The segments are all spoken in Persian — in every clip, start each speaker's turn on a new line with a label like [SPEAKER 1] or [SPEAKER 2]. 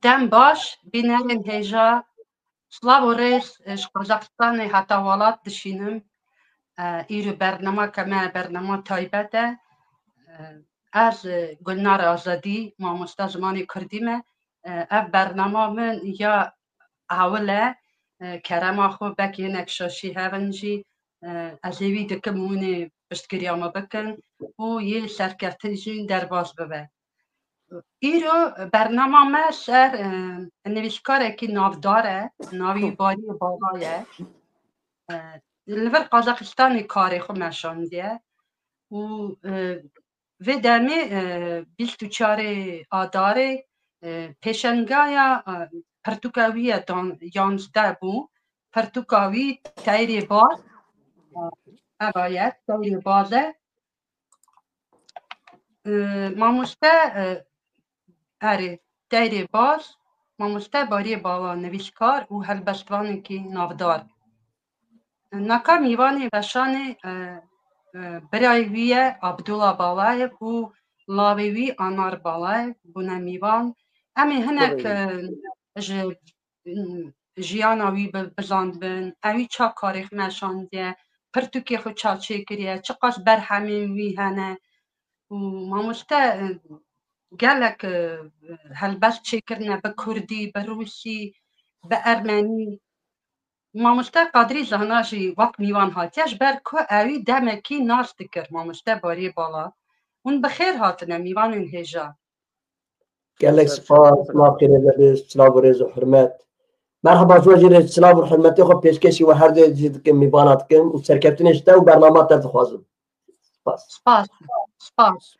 [SPEAKER 1] دم باش بینرین هیجا سلاو و ریز اش قزاقستان حتی ولات دشینم ایرو برنامه کمه برنامه تایبته از گلنار آزادی ماموستا زمانی کردیمه اف برنامه من یا اوله کرم آخو بکی نکشاشی هونجی از ایوی دکمونه بشتگریامه بکن و یه سرکرتنجین در باز ببه ایرو برنامه ما سر نویسکاره که نافداره ناوی باری بالایه لور قازاقستانی کاری خو مشاندیه و و دمی 24 آداره پیشنگایا پرتوکاوی 11 بو پرتوکاوی تایری باز باید تایری بازه ماموسته تایری باز ماموسته باری بالا نویسکار و هلبستوانی که نافدار نکا میوانی بشانی برایوی عبدالله بالایف و لاویوی آنار بالایف بونه میوان امی هنک جیاناوی بزاند بن اوی چا کاریخ مشاندیه پرتوکی خود چا چه کریه چقاس برحمین وی هنه و ماموسته گلک هلبست چه کرنه به کردی به روسی به ارمنی ماموسته قادری زهناشی وقت میوان هاتیش بر که اوی دمکی ناس دکر ماموسته باری بالا اون بخیر هاتنه میوان این هجا
[SPEAKER 2] گلک سپاس ناقره لبس سلاو و رز و حرمت مرحبا زوجی رز سلاو و حرمتی خب پیشکشی و هر دوی جید کم میوانات کم و سرکفتنش ده و برنامه تر خوازم
[SPEAKER 1] سپاس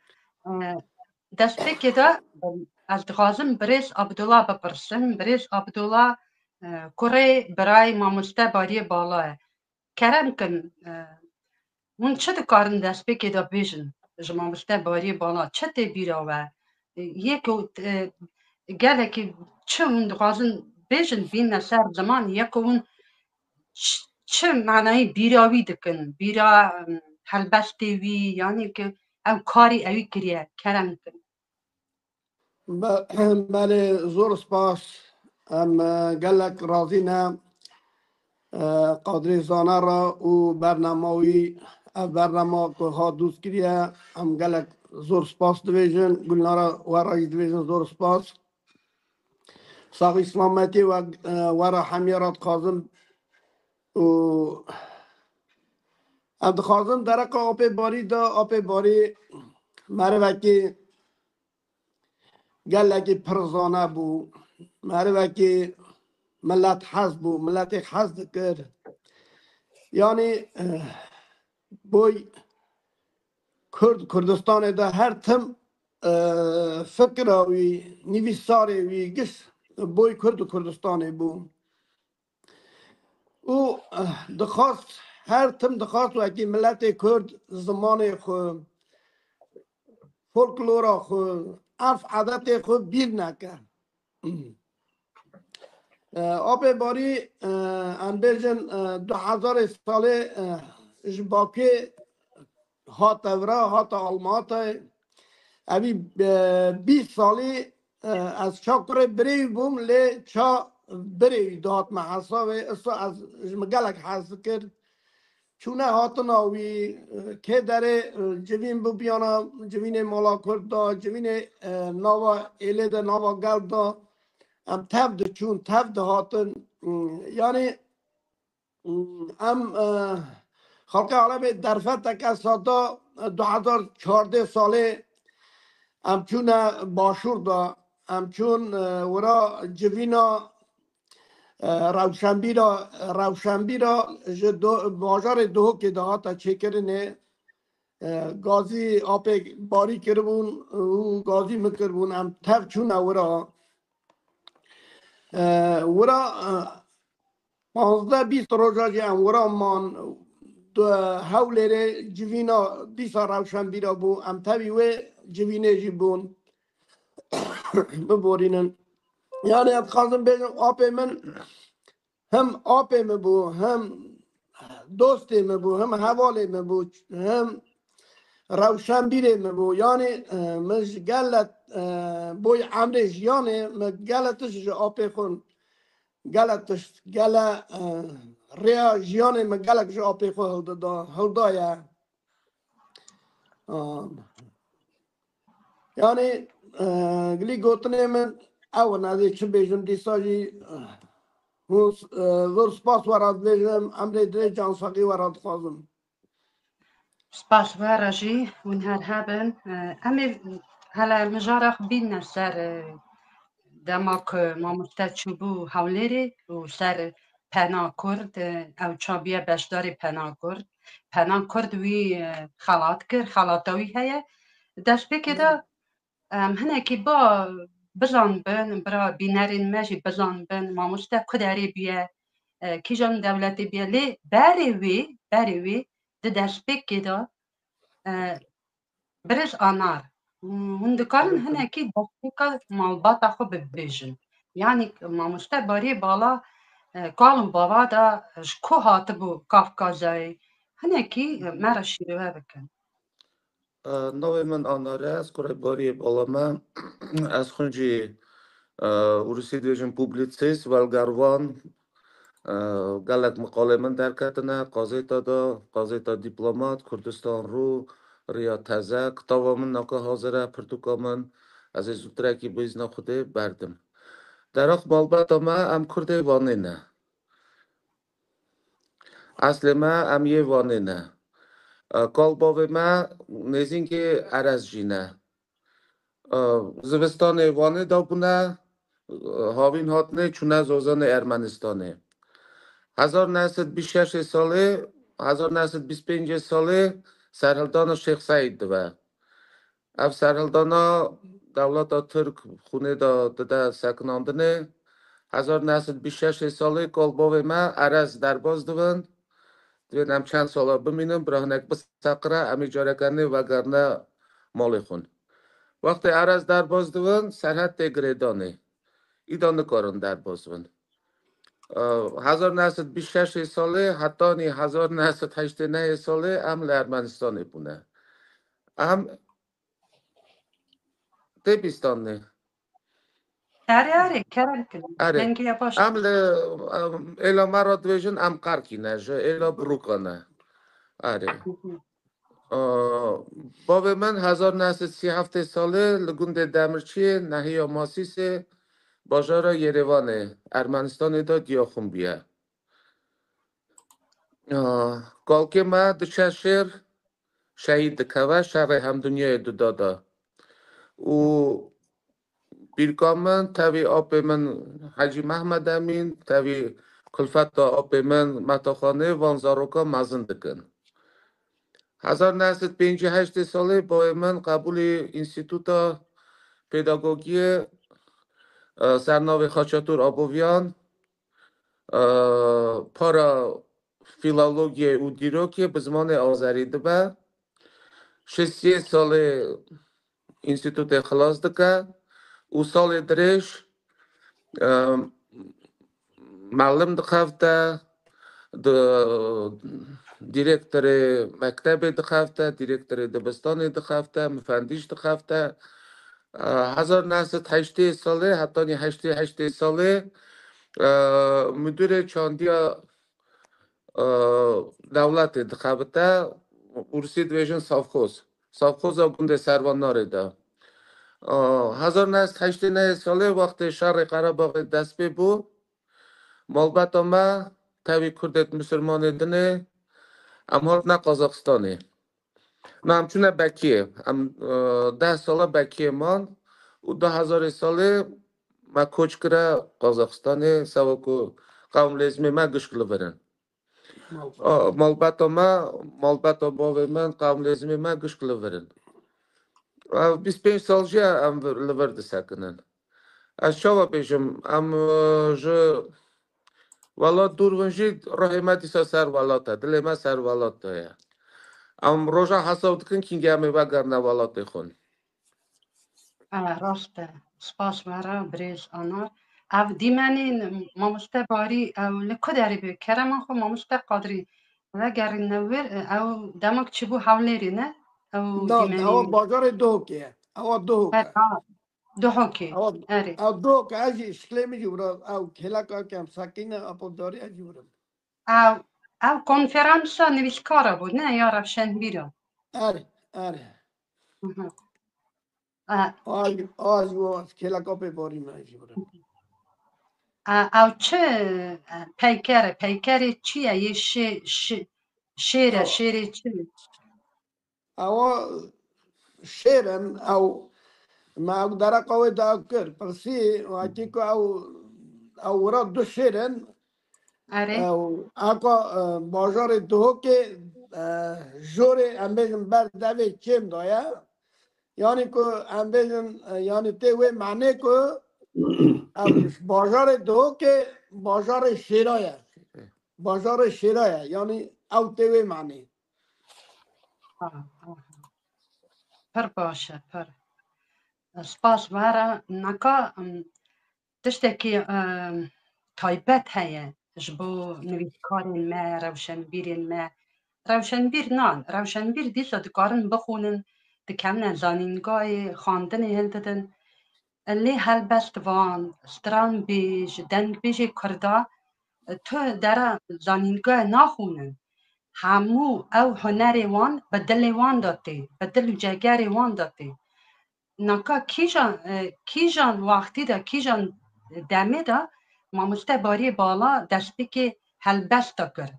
[SPEAKER 1] دست بکی ده از دخوازم بریز عبدالله بپرسم بریز عبدالله کره برای ماموسته باری بالاه کرم کن اون چه دکارن دست بکی ده بیشن ماموسته باری بالا چه تی بیراوه یکو گلکی چه اون دخوازن بیشن بین نسر زمان یکو اون چه معنی بیراوی دکن بیرا هلبستی وی یعنی که او کاری اوی کریه کرم کن
[SPEAKER 3] بله زور سپاس ام گلک رازینه قادری زانه را و برنامه‌وی برنامه که ها دوست کریه ام گلک زور سپاس دویژن گلنارا ورای دویژن زور سپاس ساقی اسلامتی و ورا حمیرات قازم و ام دخوازم درق آب باری دا آب باری مروکی گلکی پرزانه بو مروکی ملت حزب بو ملت حزب کرد یعنی بوی کردستان ده هر تم فکر وی نویساری وی گس بوی کردستانی بو او دخواست هر تم دخواست و اکی ملت کرد زمان خو فولکلورا خو عرف عادت خو بیر نکرد آب باری انبیجن 2000 ساله جباکه هات ورا هات آلمات اوی 20 سالی از چا کره بری بوم لی چا بری داد محصابه اصلا از مگلک حس کرد چونه هاتنا وی که داره جوین بو بیانا جوین مالا کرد دا جوین ناوا ایله دا ناوا گل دا ام تب ده چون تب ده هاتن یعنی ام خلق عرب درفت که سادا 2014 ساله همچون باشور دا همچون ورا جوینا روشنبی را بازار دو که دهاتا چه کرنه گازی آب باری کربون و گازی مکربون هم تف چون ورا 15-20 روزا جه هم ورا من هوله جوینا دیسا روشنبی را بو هم تبی و جوینه جی بون ببورینن یعنی ات خواستم بگم آب من هم آب من بو هم دوست من بو هم حواله من بو هم روشنبیره من بو یعنی مش گلت بوی عمر جیانه مگلتش جو آپی خون گلتش گل ریا جیانه مگلک جو آپی خون هلدایا یعنی گلی گوتنه من او نده چه بیجم دیساجی زور سپاس وراد بیجم امری دری جانساقی وراد خوازم
[SPEAKER 1] سپاس ورجی ونهار هابن امی هلا مجارخ بین سر دماک ماموستا چوبو هاولری و سر پنا کرد او چابیه بشداری پنا کرد وی خالات کرد خالاتوی هیا دست بکده هنه که با بزن بن برا بینرین مجی بزن بن ماموستا کداری بیه کیجان دولتی بیه لی بری وی ده دست بکده برش آنار هندکارن هنه که دست مالباتا خو ببیجن یعنی ماموستا باری بالا کالم بابا دا شکو هات بو کافکازای هنه که مرا شیروه بکن
[SPEAKER 4] نوی من آناره از کره باری بالا من از خونجی روسی دیجن پوبلیسیست والگاروان گلک مقاله من در کتنه قاضیتا دیپلمات کردستان رو ریا تزه کتابا من ناکه حاضره پرتوکا من از زودترکی بیزنا خوده بردم در اخ بالبتا ما ام کرده وانه نه اصل ما ام یه وانه نه کالباوه ما نزین که عرز جینه زوستان وانه دا بونه هاوین هاتنه چونه زوزان ارمنستانه 1926 ساله 1925 ساله سرهلدان شیخ سعید دوه اف سرهلدان دولت ترک خونه دا سکناندنه 1926 ساله کالباوه ما عرز درباز دوند دوینم چند ساله بمینم براهنک بسقره امی جارکنه وگرنه مال خون وقتی عرز درباز دوند سرحد تگریدانه ایدانه کارن درباز دوند 1926 ساله حتی نی 1989 ساله هم ارمنستان بونه هم تبیستانه
[SPEAKER 1] آره کرن کنن
[SPEAKER 4] اره
[SPEAKER 1] هنگی یا باش
[SPEAKER 4] هم الا مرا دویجن هم قرکینه جه الا بروکانه اره باب من 1937 ساله لگوند دمرچی نهی ماسیس باجارا یروانه ارمنستان دا گیاخون بیه کالکه ما دچه شهر شهید دکوه شهر هم دنیای دو دادا و بیرکامن تاوی آب من حاجی محمد امین تاوی کلفت آب من متاخانه وانزاروکا مزن دکن 1958 ساله با من قبول انستیتوتا پداگوگی سرناوی خاچاتور آبویان پارا فیلولوژی و دیروکی به زمان آذری دبه 6 ساله انستیتوت خلاص دکه و سال درش معلم دخفته دیرکتر مکتب دخفته دیرکتر دبستان دخفته مفندیش دخفته 1908 ساله حتی 8 ساله مدیر چاندیا دولت دخفته ارسی دویژن سافخوز گنده سرواناره ده 1989 ساله وقت شهر قره‌باغ دست به بود مالبتا ما تاوی کردت مسلمان دنه امهات نه قازاقستانه نه همچونه بکیه 10 ساله بکیه من و 2000 ساله ما کوچ کرده قازاقستانه سواکو قوم لزمی ما گشکل برن مالبتا باوی من قوم لزمی ما گشکل برن 25 سال جه ام لورد سکنن از شما بیشم ام جو ولات دورونجی رحمتی سر ولاته دل ما سر ولاته ام روزا حساب کن که گمی وگر نوالات خون
[SPEAKER 1] راست سپاس مرا بریز آنار او دیمنی ماموسته باری او لکداری بی کرمان خو ماموسته قادری وگر نور او دماغ چی بو حولیری نه او
[SPEAKER 3] نه
[SPEAKER 1] دیمنی
[SPEAKER 3] او بازار دوکیه او دوکه
[SPEAKER 1] دهوکی اره
[SPEAKER 3] او دو که اجی اشکلی می جورا او کلا که کم سکینه اپو داری اجی ورم
[SPEAKER 1] او کنفرانسا نویسکارا بود نه یا روشن بیرا
[SPEAKER 3] اره آج و کلا که پی باری من اجی ورم
[SPEAKER 1] او چه پیکره چیه یه شیره چیه
[SPEAKER 3] او شیرن او ما او داره قوی داو کر پرسی و اکی که او ورا دو شیرن
[SPEAKER 1] اره
[SPEAKER 3] او اکا باجار دو که جوری امبیجن بر دوی چیم دایا یعنی که امبیجن یعنی تیوی معنی که بازار دو که بازار شیرایه بازار شیرایه یعنی او تیوی معنی
[SPEAKER 1] پر باشه پر سپاس واره نکا تشتکی تایبەت هەیە ji bo nivîskarên me rewşenbîrên me rewşenbîr nan rewşenbîr dîsa dikarin bixwînin dikevne zanîngahê xwandinê hildidin lê helbest van stranbêj dengbêjê Kurda tu dere zanîngahê naxwînin hemû ew hunerê wan bi dilê wan de tê bi dil û cegerê wan de tê naka kîjan waxtî de kîjan demê de mamoste bariyê bala destpêkê helbesta kir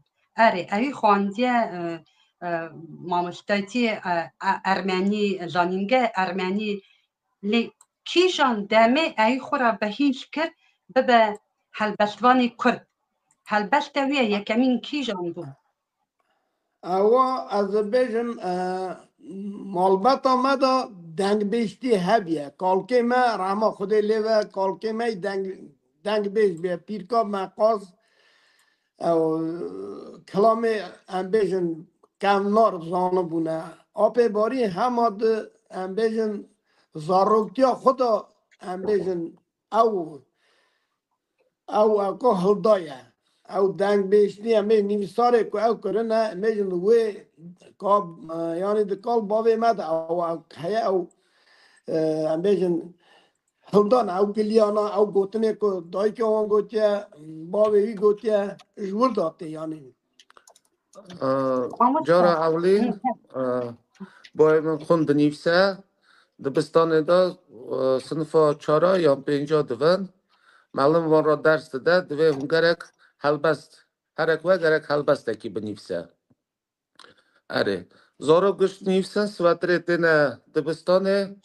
[SPEAKER 1] erê evî xwandiye mamosteytiyê ermenî zanîngehê ermenî lê kîjan demê evî xwe ra bihîz kir bibe helbestvanê Kurd helbesta wî yekemîn kîjan bû
[SPEAKER 3] او از بیجم مالبتا ما دا دنگ بیشتی هبیه کالکه ما رحمه خود لیوه کالکه ما دنگ بیش بیه پیرکا مقاس او کلام ام بیجن کمنار زانه بونه آپی باری همه ده ام بیجن زاروکتیا خدا ام بیجن او اکو هلدایه او دنگ بیشتی همه نویساره که او کرنه میجن وی کاب یعنی ده کال باوی مد او هیا او میجن هلدان او گلیانا او گوتنه که دای که آن گوتیه باوی وی گوتیه جور داته یعنی
[SPEAKER 4] جارا اولین باید خوند نیفسه دبستان دا صنف 4 یا 5 دوان معلم وان را درس داده دوی هنگرک هلبست هرک و گرک هلبست اکی بنیفسه اره زارا گشت نیفسه سواتره تینه دبستانه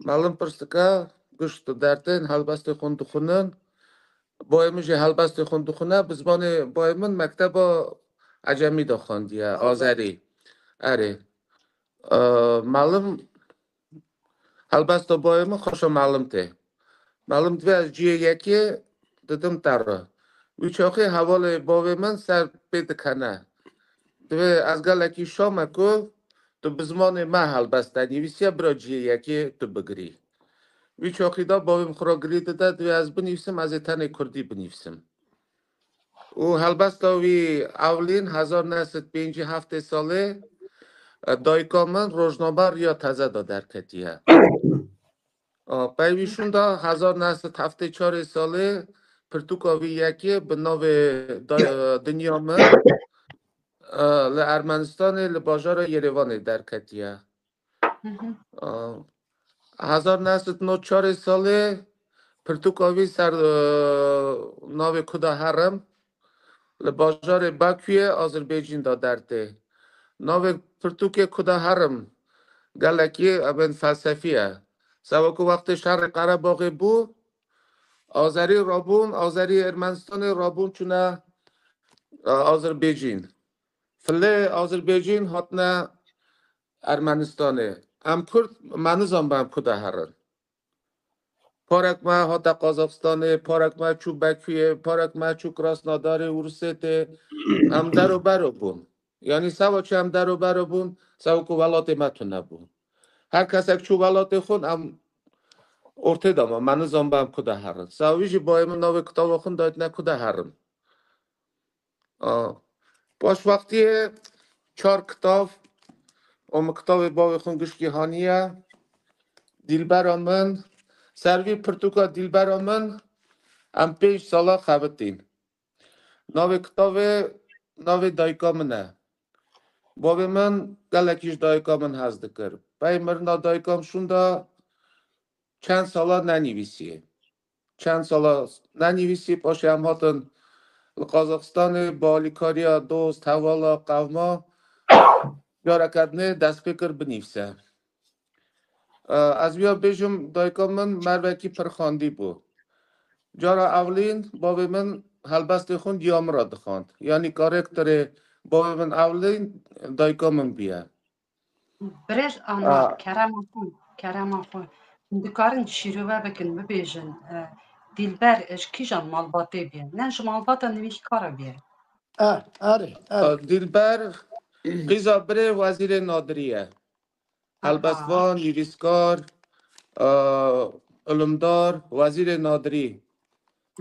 [SPEAKER 4] معلم پرستکه گشت درتین هلبست خوند خونن بایمش هلبست خوند خونه بزبان بایمون مکتب عجمی دا خواندیه آذری اره معلم هلبست بایمون خوشا معلم ته معلوم دوی از جیه یکی دادم تره ویچاقی حوال باوی من سر پید کنه دوی از گلکی شامه که تو بزمان محل بسته نیویسیه برا جیه یکی تو بگری ویچاقی دا باوی مخورا گری داده دوی از بنیفسم از تن کردی بنیفسم و هلبسته وی اولین 1957 ساله دایکا من روزنامه یا تازه دا درکتیه پیویشون دا 1974 ساله پرتوکاوی یکی به ناو دنیا من لارمنستان لباجار یریوان درکتیه 1994 ساله پرتوکاوی سر ناو کدا هرم لباجار باکوی آذربایجان دا درته ناو پرتوک کدا هرم گلکی ابن فلسفیه سواکو وقت شهر قره‌باغ بو آذری رابون آذری ارمنستان رابون چونه آذربایجان فله آذربایجان هاتنه ارمنستانه ام کرد منوزم به ام کده هرن پارک ما هاتا قازاقستانه پارک ما چو بکویه پارک ما چو کراسناداره ورسته ام درو برو بون یعنی سوا چه ام درو برو بون سوا که ولات متونه بون هر کس اک چو ولات خون ام ارته داما منو زنبه هم کده هرن سویجی بایم ناو کتاب خون داید نه کده هرن باش وقتی 4 کتاب ام کتاب باوی خون گشکی هانیه دیلبر من سروی پرتوکا دیلبرا من ام 5 سالا خبتین ناو کتاب ناو دایکا منه باب من گلکیش دایکا من هزد کر بای مرنا دایکام شوندا چند سالا ننویسیه چند سالا ننویسی باشه هم هاتن قازاقستان بالیکاریا دوست حوالا قوما یارکدنه دست بکر بنیفسه از بیا بیشم دایکا من مروکی پرخاندی بو جارا اولین باب من هلبست خوند یام را دخواند یعنی کارکتر باب من اولین دایکا من بیه
[SPEAKER 1] برز آنا کرم آخون دکارن شیروه بکن ببیجن دیلبر اش کیجان مالباته بیه نه جو مالباتا نویش کارا بیه
[SPEAKER 3] آره
[SPEAKER 4] دیلبر قیزا بره وزیر نادریه هلبستوان نویسکار علمدار وزیر نادری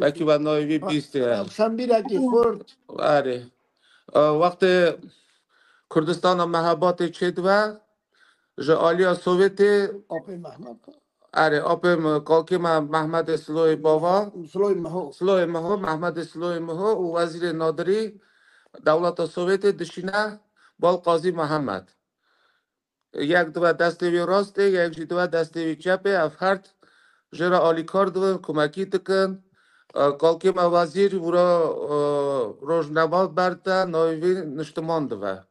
[SPEAKER 4] بکی و نایوی بیسته
[SPEAKER 3] شنبیره که خورد
[SPEAKER 4] آره وقت کردستان محبات چدوه جا آلیا سوویت
[SPEAKER 3] آپی محمد
[SPEAKER 4] آره آپم کاکی محمد سلوی بابا
[SPEAKER 3] سلوی
[SPEAKER 4] مهو محمد سلوی مهو و وزیر نادری دولت سوویت دشینه بال قاضی محمد یک دو دستوی راسته یک دو دستوی چپه افهرد جرا آلی کار دون کمکی تکن کالکی ما وزیر ورا روزنامه برده نایوی نشتمان دوه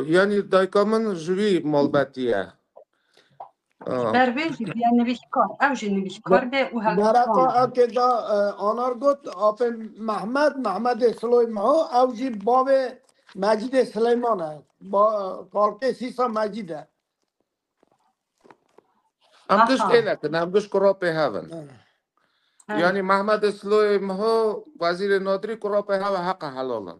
[SPEAKER 4] یعنی دایکامن جوی مالبتیه
[SPEAKER 1] برویجی بیه نویش کار او جی نویش کار به او
[SPEAKER 3] مرقا
[SPEAKER 1] هلبستان
[SPEAKER 3] که دا آنار گفت آپی محمد سلوی محو او جی باب مجید سلیمانه با کالکه سیسا مجیده
[SPEAKER 4] هم گشت ایلکن هم گشت کراپه هون یعنی محمد سلوی مهو وزیر نادری کراپه هوا حق حلالن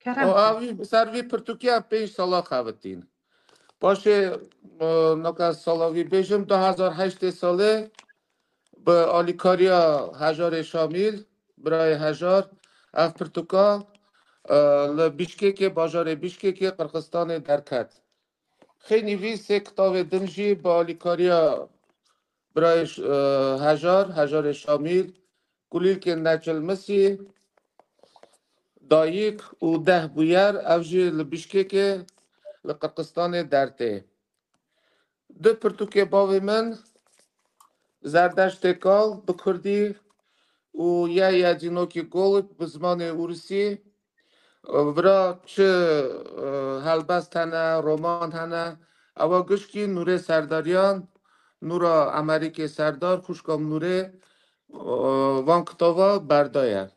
[SPEAKER 4] اوی سروی پرتوکیا 5 سالا خواتین باشه نکه سالاوی بیشم 2008 ساله به آلیکاریا هجار شامیل برای هجار اف پرتوکا لبیشکیک باجار بیشکیک قرقستان درکت خیلی ویس کتاب دنجی به آلیکاریا برای هجار شامیل کلیل که نچل مسی دایک و 10 بویر اوجی لبیشکیک لقرقستان درته دو پرتوکه باوی من زردشت کال به کردی و یا جینوکی گل به زمان اوروسی ورا چه هلبست هنه رومان هنه اوا گشکی نوره سرداریان نورا امریک سردار خوشکام نوره وان کتابا بردایه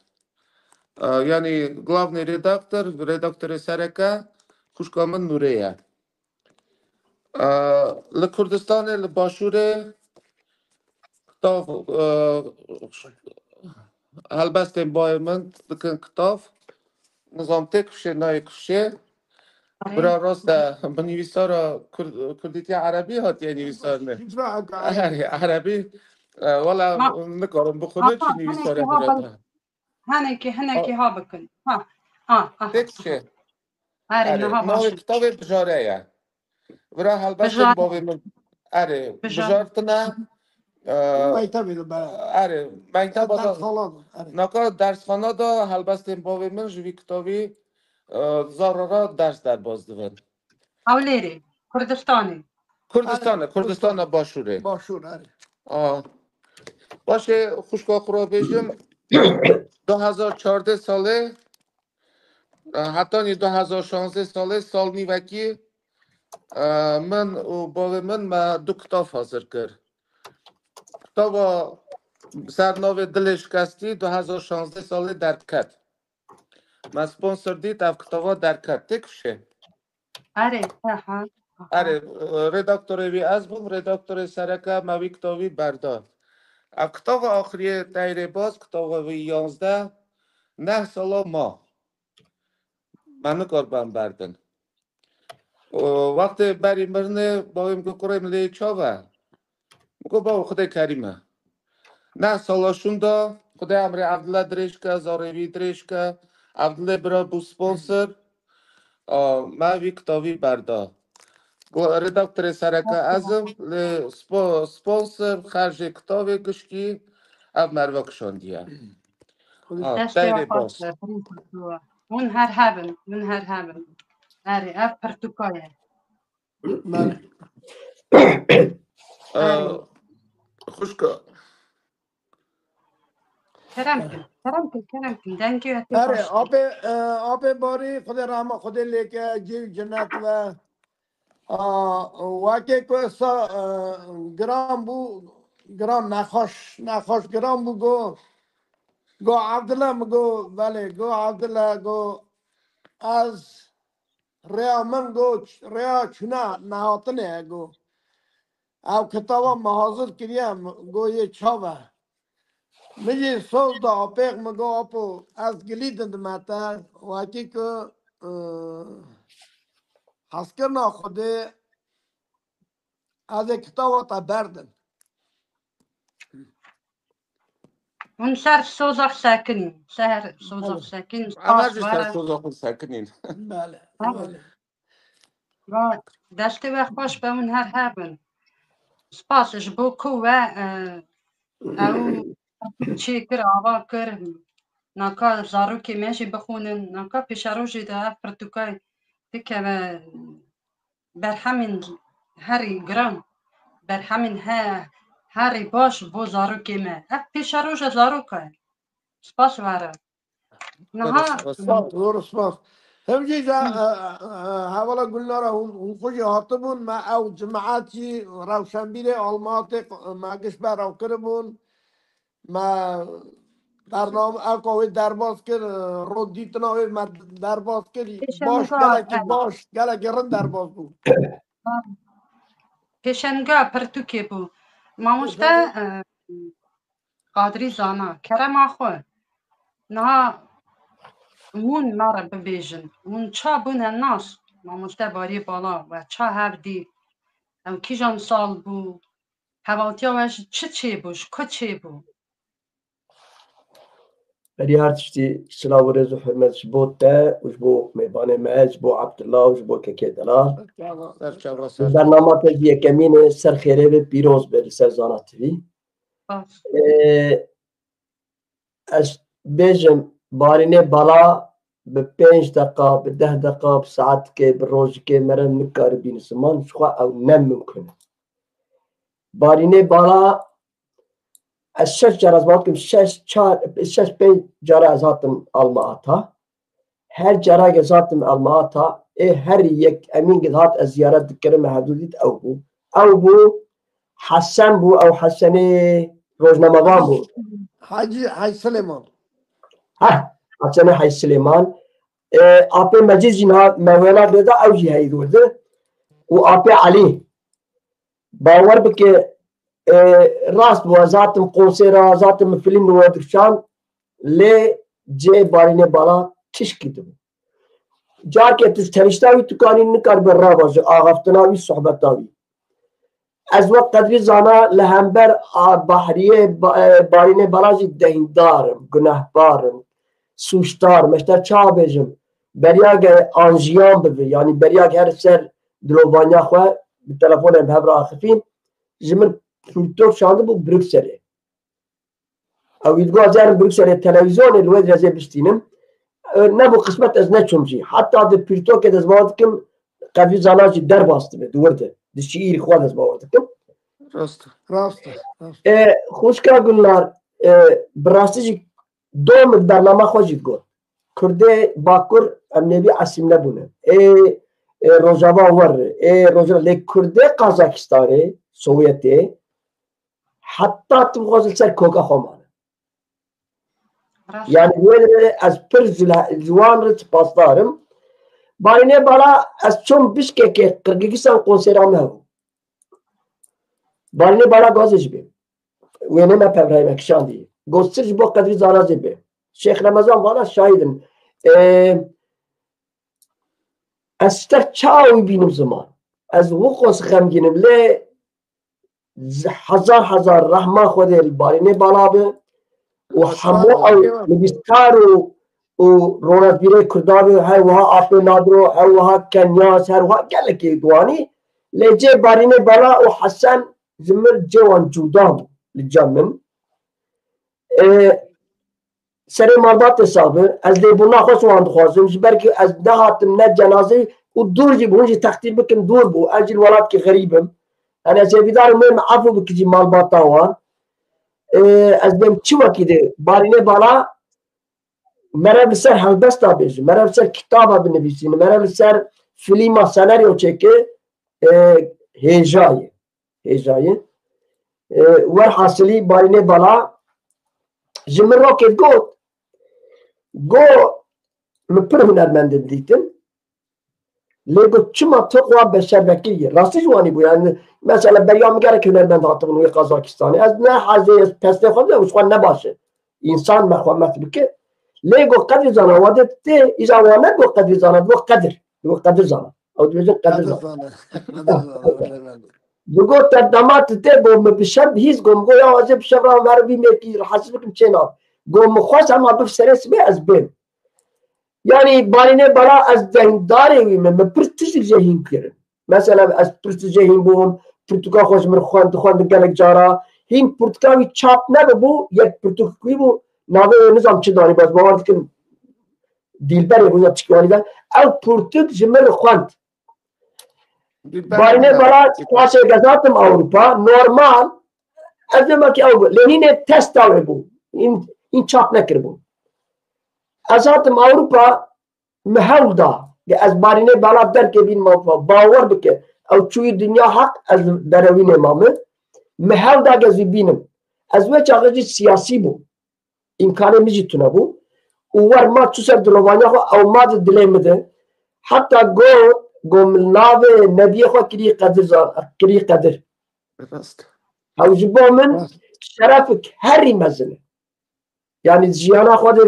[SPEAKER 4] یعنی главный редактор سرکه خوشکام نوره لکردستان لباشوره کتاب هلبست بای من بکن کتاب نظام تکشه نای کشه برا راست بنویسار کردیتی عربی هات یه نویسار نه عربی والا نکارم بخونه چی نویساره براتا
[SPEAKER 1] هنه ها بکن
[SPEAKER 4] تکشه
[SPEAKER 1] نه
[SPEAKER 4] نوی کتاب بجاره یا برا هلبست بای من بجارتنا آره مکتب نکا درس خانه دا هلبست باوی من جوی کتابی زارارا درس در باز دوون
[SPEAKER 1] اولیری
[SPEAKER 4] کردستان باشوره باشه خوشگاه خورا بیشم 2014 ساله حتی 2016 ساله سال نیوکی من و باوی من دو کتاب حاضر کرد کتاب سرناو دل شکستی 2016 ساله درکت ما سپانسر دید اف کتابا درکت تکشه آره رداکتور وی از بوم رداکتور سرکه موی کتابی برداد اف کتاب آخری تایره باز کتاب وی 11 نه سالا ما منو کار بام بردن وقت بری مرنه بایم که کریم لی چاوه مگو با خدای کریمه نه سالاشون دا خدای امر عبدالله دریشکه زاروی دریشکه عبدالله برا بو سپانسر ما وی کتابی بردا بو رداکتر سرکه ازم سپانسر خرج کتابی گشکی اف مروه کشاندیه
[SPEAKER 1] دشتی
[SPEAKER 4] دایره
[SPEAKER 1] وقت
[SPEAKER 4] باز
[SPEAKER 1] اون هر هبن اری اف پرتوکایه
[SPEAKER 3] بله
[SPEAKER 4] خوشکا
[SPEAKER 1] کرم کن دنگی هتی
[SPEAKER 3] اره
[SPEAKER 1] خوش
[SPEAKER 3] آب باری خود رحمه خود لیکه جیو جنت و واقعی که سا گرام بو گرام نخوش گرام بو گو عبدالله مگو بله گو عبدالله گو از ریا من گو ریا چونه نهاتنه گو او کتابا محاضر کریم گو یه چاوه میگه سوز دا آپیق مگو آپو از گلیدند متا واقعی که حسکرنا خوده از کتابا تا بردن
[SPEAKER 1] اون سر سوزاق ساکنین سر سوزاق ساکین
[SPEAKER 4] اما
[SPEAKER 1] سپاس
[SPEAKER 4] جسته
[SPEAKER 1] واره
[SPEAKER 4] سوزا خود سکنین
[SPEAKER 3] بله بله
[SPEAKER 1] و دشتی وقت خوش به اون هر هبن سپاسش بو کو و او چی کر آوا کر ناکا زاروکی میشی بخونن ناکا پیشاروشی ده اف پرتوکای دیگه و بر همین هری گرام بر همین هری باش بو زاروکی me اف پیشاروش زاروکای سپاس واره نها
[SPEAKER 3] درست باش همجی جا حوالا گلنارا هم خوشی هاتبون ما او جماعتی روشنبیر آلماتی ما گش براو کربون ما برنامه اکاوی درباز کر رو دیتناوی ما درباز کر باش گله گرن درباز بود
[SPEAKER 1] پیشنگا پرتوکی بو ماموشتا قادری زانا کرم آخو نها مون مارا ببیجن مون چا بونه ناس ماموشتا باری بالا و چا هفدی او کیجان سال بو هواتیا وش چه بوش که بو
[SPEAKER 2] بری هر تشتی سلاو و رز و حرمتش بود ده وش بو میبانه ماج بو عبدالله وش بو که دلار برنامه تجیه کمین سر خیره به پیروز بری سر زانات وی
[SPEAKER 1] باش
[SPEAKER 2] از بیجم بارینه بالا به 5 دقیقه به 10 دقیقه به ساعت که به روز که مرن نکار بین سمان شخوا او نم ممکنه بارینه بالا از 6 جار از باید کم 6 5 جار از هاتم الماتا هر جارا که زاتم الماتا هر یک امین که هات از زیارت دکرم حدودیت او بو حسن بو او حسنه روزنامه‌وان بو
[SPEAKER 3] حاج سلیمان
[SPEAKER 2] ها حسن حاج سلیمان آپ مجید جنها مولانا دادا او جی هاي دورده و آپ علی باور بك راست بو ذاتم قوسيرا ذاتم فيلم نوادرشان لي جي بارينه بالا تشكي دو جار که تشتاوی تو کانی نکار بر را باشه آغفتناوی صحبتاوی از وقت قدری زانا لهمبر بحریه بارینه بلاجی دهیندارم گناهبارم سوشتار مشتر چا بیجم بریاگ آنجیان ببی یعنی بریاگ هر سر دلوبانیا خواه به تلفون هم هبر آخفین جمر پولتوف شانده بو بروکسره او یدگو ازارم بروکسره تلویزیون الوید رزه بشتینم نبو قسمت از نچومجی حتی ده پیرتو که دزباورد کم قدری زاناجی در باسته به دورده ده شیری خواه دزباورد کم
[SPEAKER 3] راست
[SPEAKER 2] خوشکا گلنار براستی جی دوم برنامه خوشید گفت کرده باکر امنبی عصیم نبونه روجاوا ور روجاوا لی کرده قازاکستانه سوویته حتی تم خوزل سر کوکا خومانه yani böyle az pır juan spas darım. Barine bala az çom Bişkek'e Kırgızistan konseri amı. Barine bala gazıcı be. Ve ne mepevray mekşandi. Gostirci bu kadri zarazı be. Şeyh Ramazan bana şahidim. Az tek çağı binim zaman. Az vukos xemginim le hazar rahma khode barine bala be. وحمو او نبستارو و رونقگیری کردابی هر وها آب نادرو هر وها کنیاس هر وها گلکی دوانی لجه بارینه بالا و حسن زمر جوان جودام لجمن سر مالبات حسابه از دیبونا خوش وان دخوازم جبر که از نهاتم نه جنازه و دور جی بونجی تقدیر بکن دور بو اجل ولاد که غریبم انا سیدار مهم عفو بکجی مالبات وان از بیم چی وکیده بارینه بالا مرا بسر هلبستا بیجم مرا بسر کتابا بنویسین مرا بسر فیلما سناریو چکه هیجای ور حاصلی بارینه بالا جمن رو که گو مپر هنرمند دیتن لیگو چما تقوى بشبکیه راستی جوانی بو یعنی مثلا بریام میگره که هنرمند هاتون وی قازاکستانی از نه حاضر پسته خود نباشه نباشه انسان مخوامت بکه لیگو قدر زانا وادت تی ایزا وانه گو قدر زانا گو قدر زانا او دیوزن قدر زانا دو تردامات تی گو مبشب هیز گو مگو یا وزه بشب را مربی میکی حسب بکم چینا گو مخواست اما بفسرس بی از بیم yani barine bala az dengdare wî me pirtişik jehîn kirin mesela ez pirtî jehîn bûm pirtûka xweş min xwend gelek cara hîn pirtûka wî çap nebibû yek pirtûk wî bû navê nizam çi danî bes bawer dikin dîlberê bû ya tişkîwanî de ew pirtûk ji min xwend barine bala paşê gezatim Ewropa normal ez demekî ew lê hînê testa wê bû hîn çap nekiribû از هاتم اوروپا محل دا از بارینه بالا در که بین باور بکه او چوی دنیا حق از دروین امامه محل دا گزی بینم از وچ آغاجی سیاسی بو امکانه میجی تونه بو و ور ما چو سر دلوانی خو او ما دا دلیم ده حتی گو ملناو نبی خو کری قدر او جبو من شرفک هری مزنه یعنی جیانا خود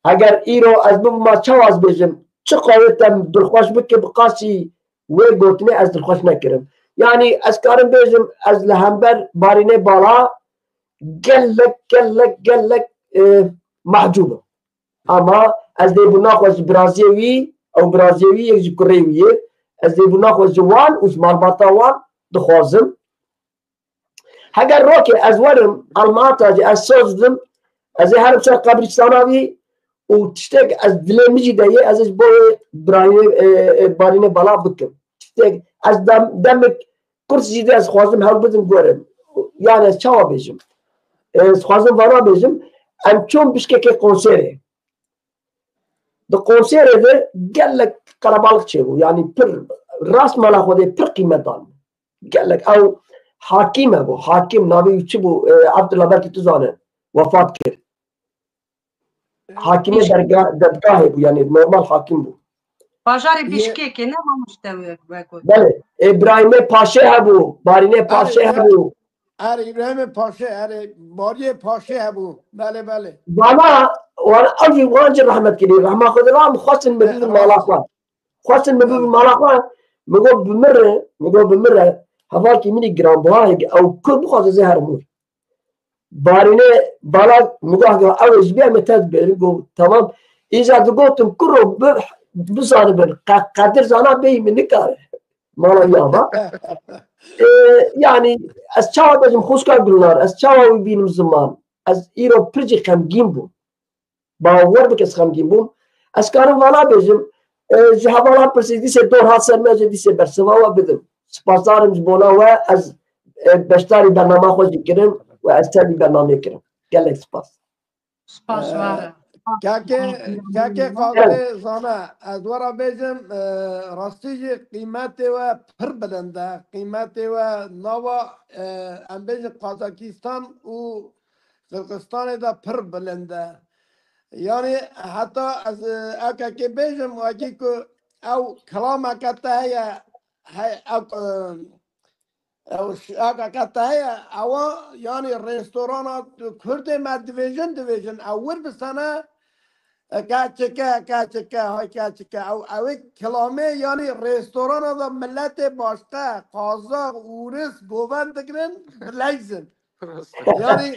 [SPEAKER 2] اگر ایرو از بم ما چواز بیجم چه قوتم دلخوش بکه بقاسی وی گوتنی از دلخوش نکرم یعنی از کارم بیجم از لهمبر بارینه بالا گلک محجوبه اما از دیبونا خوش برازیوی او برازیوی یک جکریویه از دیبونا خوش جوان اوز مالباتا وان دخوازم اگر رو که از ورم علماتا جی از سوزدم از هرم سر قبرستاناوی و تشتاق از دلم میجی دایه ازش بارینه بالا بکم تشتاق از دمک کرس جیده از خوازم هل بدم گورم یعنی از چاوا بیجم از خوازم وانا بیجم ام چون بشکه که کنسره ده کنسره ده گلک قربالق چه بو یعنی پر راس مالا خوده پر قیمت دان گلک او حاکمه بو حاکم ناوی چه بو عبدالله برکی تو زانه وفات کرد حاکمی دادگاه بو یعنی نورمال حاکم بو
[SPEAKER 1] باجار بیشکک نه مستوی بگو
[SPEAKER 2] بله ابراهیم پاشه هبو بارینه پاشه هبو
[SPEAKER 3] اره ابراهیم پاشه اره باری پاشه هبو بله
[SPEAKER 2] وانا اوی وانج رحمت کردی رحمت خود الله خواستن مبیب مالاخوان مگو بمره هوا کی منی گرام بواه او کل بخواست زهر مور بارینه بالا مگاه اوش بیا متد بریم گو تمام ایجا گفتم کرو بزانه بر قدر زانا بیم نکاره مالا یاما yani از چاوا بجم خوشکار گلنار از چاوا بینم زمان از ایرو پرجی خمگین بوم باور بکس خمگین بوم از کارم والا بجم جهوالا پرسی دیسه دور هات سرمجه دیسه برسوا بدم سپاسدارم جبونا و از بشتاری برنامه خوشی کرم و از تبی برنامه کرم گلک سپاس
[SPEAKER 3] که قابل زانه از ورا بیجم راستی قیمت و پر بلنده قیمت و نوا ام بیجم قازاکستان و قرقستان دا پر بلنده یعنی حتی از اکا که بیجم اکی که او کلام اکتا او اکا کتا او یعنی رستوران کرد ما دیویژن او بسنه کاچکه او کلامه یعنی رستوران دا ملت باشقه قازاق اورس گوون دگرن لیزن یعنی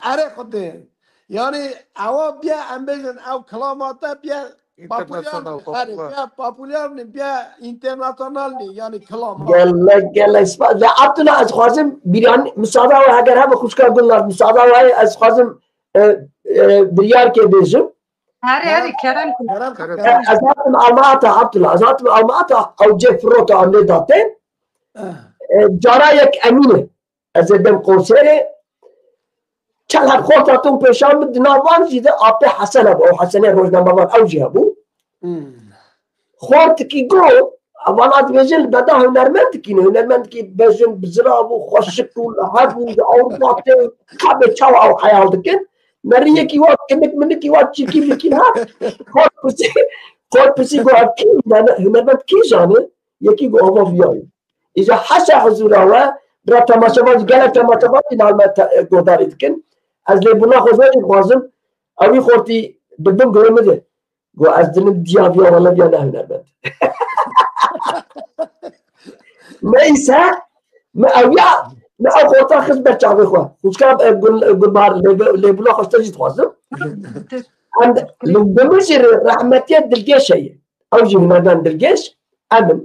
[SPEAKER 3] اره خوده يعني أو بيا أمبيجن أو كلاماته بيا
[SPEAKER 4] International
[SPEAKER 3] بيا بابولير بيا انترناسيونال يعني كلام
[SPEAKER 2] قال اسمع لا عبد الله از خوازم بیان مساعده و اگر هم خوشکار گلنار مساعده و از خوازم بریار که بیزم
[SPEAKER 1] هاري كرم
[SPEAKER 2] ازات معلومات عبد الله ازات معلومات او جفروت عمل داتن جارا یک امینه از دم قوسره چند هر خودتون پیشان بد نوان جیده آب حسن ابو حسن روزنامه وان اوجی ابو خورت کی گو اوانات بجل بدا هنرمند کی بجن بزراب و خوشک و لحب و اوربات کاب چاو او خیال دکن مریه کی وقت کنک من کی وقت چیکی میکین ها خورت پسی گو اکی هنرمند کی جانه یکی گو آبا بیایی ایجا حسا حضورا و برا تماشاواز گل تماشاواز این علمت گوداری دکن از لیبونا خوزایی خوازم اوی خورتی بدم گوه مده گو از دلم دیابیا والا بیا نه هنرمند نيسا ما أويا ما أخوتا خز بتشافي خوا وشكاب قل بار اللي بلا خش تجي تخازم عند لو بمشر رحمتي دلقيش شيء أو جي مدان دلقيش أمن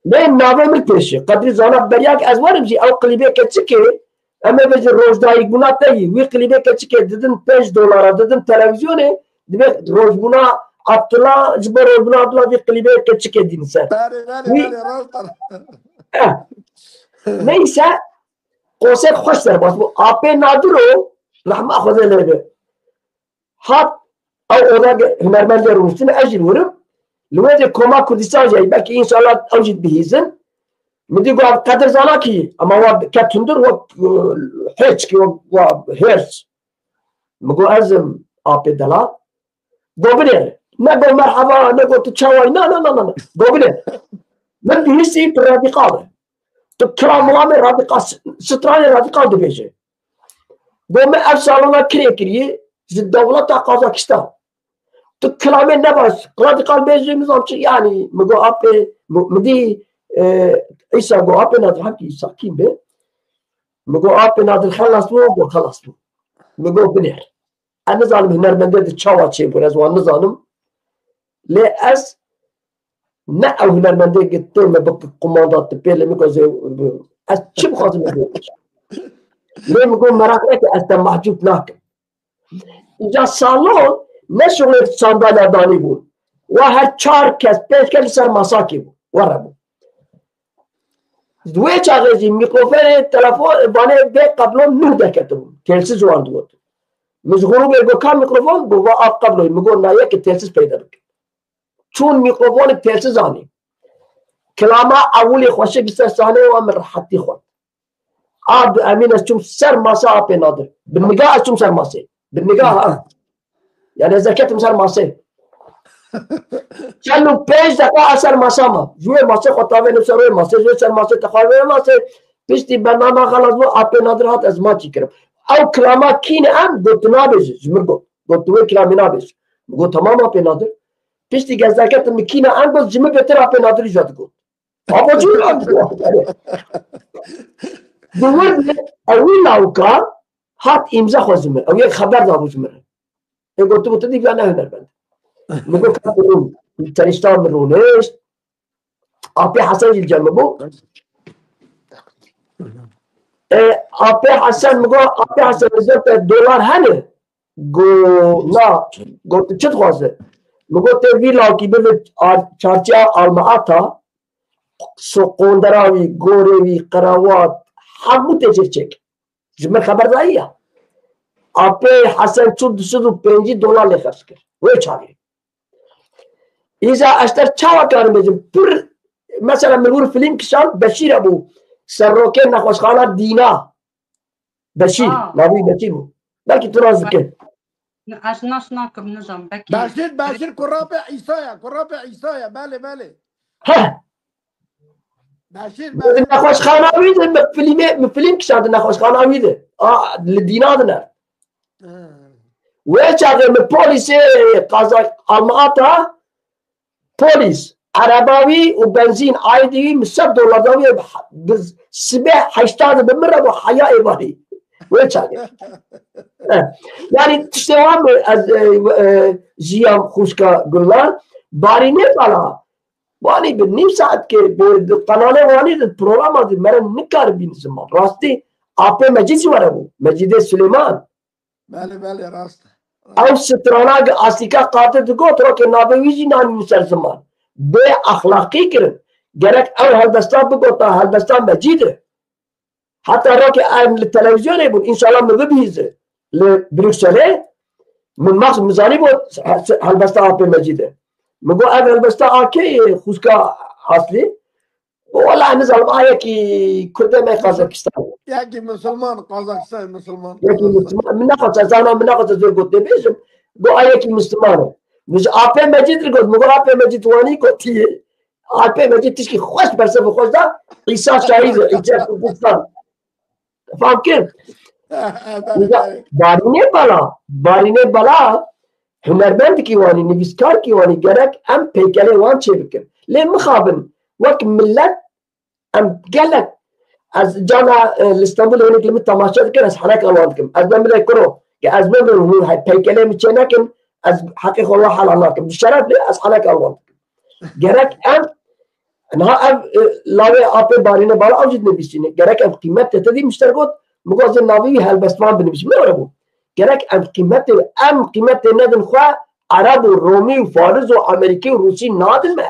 [SPEAKER 2] لين نافع ملتش قدر زانا برياك أزوار بجي أو قلبي كتشكي أما بجي روج داي قنا تاي وي قلبي كتشكي ددن $5 ددن تلفزيوني دبي روج قنا عبد الله جبر روج قنا عبد الله في قلبي كتشكي دين سان نيسا قوسك خوش سر باس بو آپه نادرو لحما خوزه لبه هات او اودا هنرمند روستين اجل ورم لوده كوما كردستان جاي بلكي ان شاء الله اوجد بهيزن مدي قواب قدر زاناكي اما واب كتندر و هيتشكي و هيرس مقو ازم آپه دلا قوبنه نقو مرحبا نقو تشاوي نا قوبنه من بهيسي برادقاله تكرام وامي رادقال ستراني رادقال دبيجي قوم افسالونا كري زي دولة قازاكستان تكرامي نباس رادقال بيجي نظام يعني مقو ابي مدي ايسا قو ابي نادر حكي ساكين بي مقو ابي نادر خلص بو مقو بنير انا ظالم هنرمندد تشاوا تشيبور از وان نظالم لي از نه او هنرمنده گتر ما بک قماندات تپیل میکو زی از چی بخواد میگه میگم مراقبه که از محجوب نکن اینجا سالن نشون صندلی دانی بود و هر 4 کس 5 کس سر مساکی بود ورا بود دوی چاغزی میکروفون تلفن بانه به قبل 9 دکتر بود تلسیز وارد بود مشغولو بگو کام میکروفون بو آب قبل میگو نه یک تلسیز پیدا بکن چون میکروفون تلسیز آنی كلامه أولي خوشك سرسانة ومن راحتي خود عبد أمين أشوم سر ماسة أبي نادر بالنقاء أشوم سر ماسة بالنقاء يعني إذا كنت سر ماسة كانوا بيج دقاء سر ماسة ما جوه ماسة خطابة نفسروي ماسة جوه سر ماسة تخاوي ماسة بيشتي بنانا خلاص بو أبي نادر هات أزماتي كرم أو كلامه كين أم قلت نابج جمرقو قلت وين كلامي نابج قلت تمام أبي نادر بيشتي جزاكت مكينة أم قلت جمع بتر أبي نادر يجاد قلت أبو جيل دورنا أول ناوكا هات إمزا خوزمه أو يك خبر دابو جمره قلت له تدي أنا هنرمند نقول كابون تريستان مرونيش أبي حسن الجنبو أبي حسن مقول أبي حسن نزلت $1 هني قو لا قلت شد خوزه مقول تبي لاكي بفت شارجا المعاتا سقوندراوي غوريوي قراوات حمو تجيك جمع خبر دايا أبي حسن $250 لخسكر ويشاري إذا أشتر شاوا كان بيجي بر مثلا منور فيلم كشان بشير أبو سروكين نخوش خالة دينا بشير نبي بشير بلكي ترازكين
[SPEAKER 1] أشناش ناكم نجم بكي
[SPEAKER 3] بشير كرابة عيسايا بالي
[SPEAKER 2] ها
[SPEAKER 3] بشير
[SPEAKER 2] نخوش خاناوي ده فيلم كشان نخوش خاناوي ده لدينا دنا ويش هذا من بوليس قازاك المعاطى بوليس عرباوي وبنزين عادي من $7 داوي بس سبع حيشتغل بمرة وحياة إبراهيم ويش هذا yani تشتوام از جیام خوشکا گلان باری نه بالا وانی به نیم ساعت که به قناه وانی پروگرام آدی مرا نکار بین زمان راستی آپ مجید جواره بود مجید سلیمان
[SPEAKER 3] بله بله راست
[SPEAKER 2] او ستراناگ آسیکا قاطع دگو ترو که نابویجی نامی مسر زمان به اخلاقی کرن گرک او هلبستان بگو تا هلبستان مجیده حتی رو که تلویزیون بود انشاءالله مبیزه لبروکسله من مخص مزانی بود هلبستان آپ مجیده مگو اگر هلبستان آکی خوشکا اصلی والله نظام آیا کی کرده می قازاکستان
[SPEAKER 3] یکی مسلمان قازاقستان مسلمان
[SPEAKER 2] یکی مسلمان من نخواست زانا من نخواست زور گفته بیشم گو آیا کی مسلمانه مش آپ مجید رو گفت مگو آپ مجید وانی گفتیه آپ مجید تشکی خوش برسه خوش دا عیسی شهید عیسی کردستان فهم کرد بارینه بالا هنرمند کی وانی نویسکار کی وانی گرک ام پیکله وان چه بکن لی مخابن وک ملت ام گلک از جانا استانبول هنی کلمه تماشا کن از حرک الوان کن از من کرو که از من رو پیکله میچه نکن از حقیق الله حالا نکن بشرف لی از حرک الوان کن گرک ام انها ام لاوی آپ بارینه بالا اوجد نویسینه گرک ام قیمت تدی مشترکات مگوز ناوی هلبستوان بنویسیم نوربو گرک ام قیمت ندن خواه عرب و رومی و فارس و امریکی و روسی نادن ما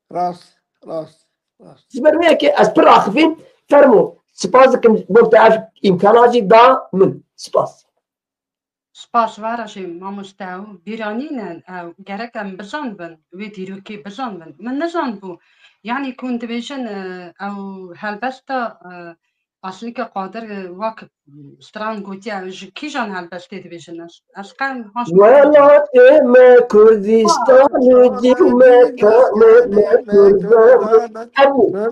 [SPEAKER 3] راست
[SPEAKER 2] زبرميه که از پر آخفین فرمو سپاس کم گفت اف امکاناتی دا من
[SPEAKER 1] سپاس وارشی ما مستعو بیرانینن گرک ام بزن بن وی دیروکی بزن بن من نزن بو يعني كنت بيشن او هلبستا اصلي قادر واك ستران قوتيا كيجان هلبستي بيشن اسقان هاش
[SPEAKER 2] ولات ما كردستان جي ما كان ما كردان ابو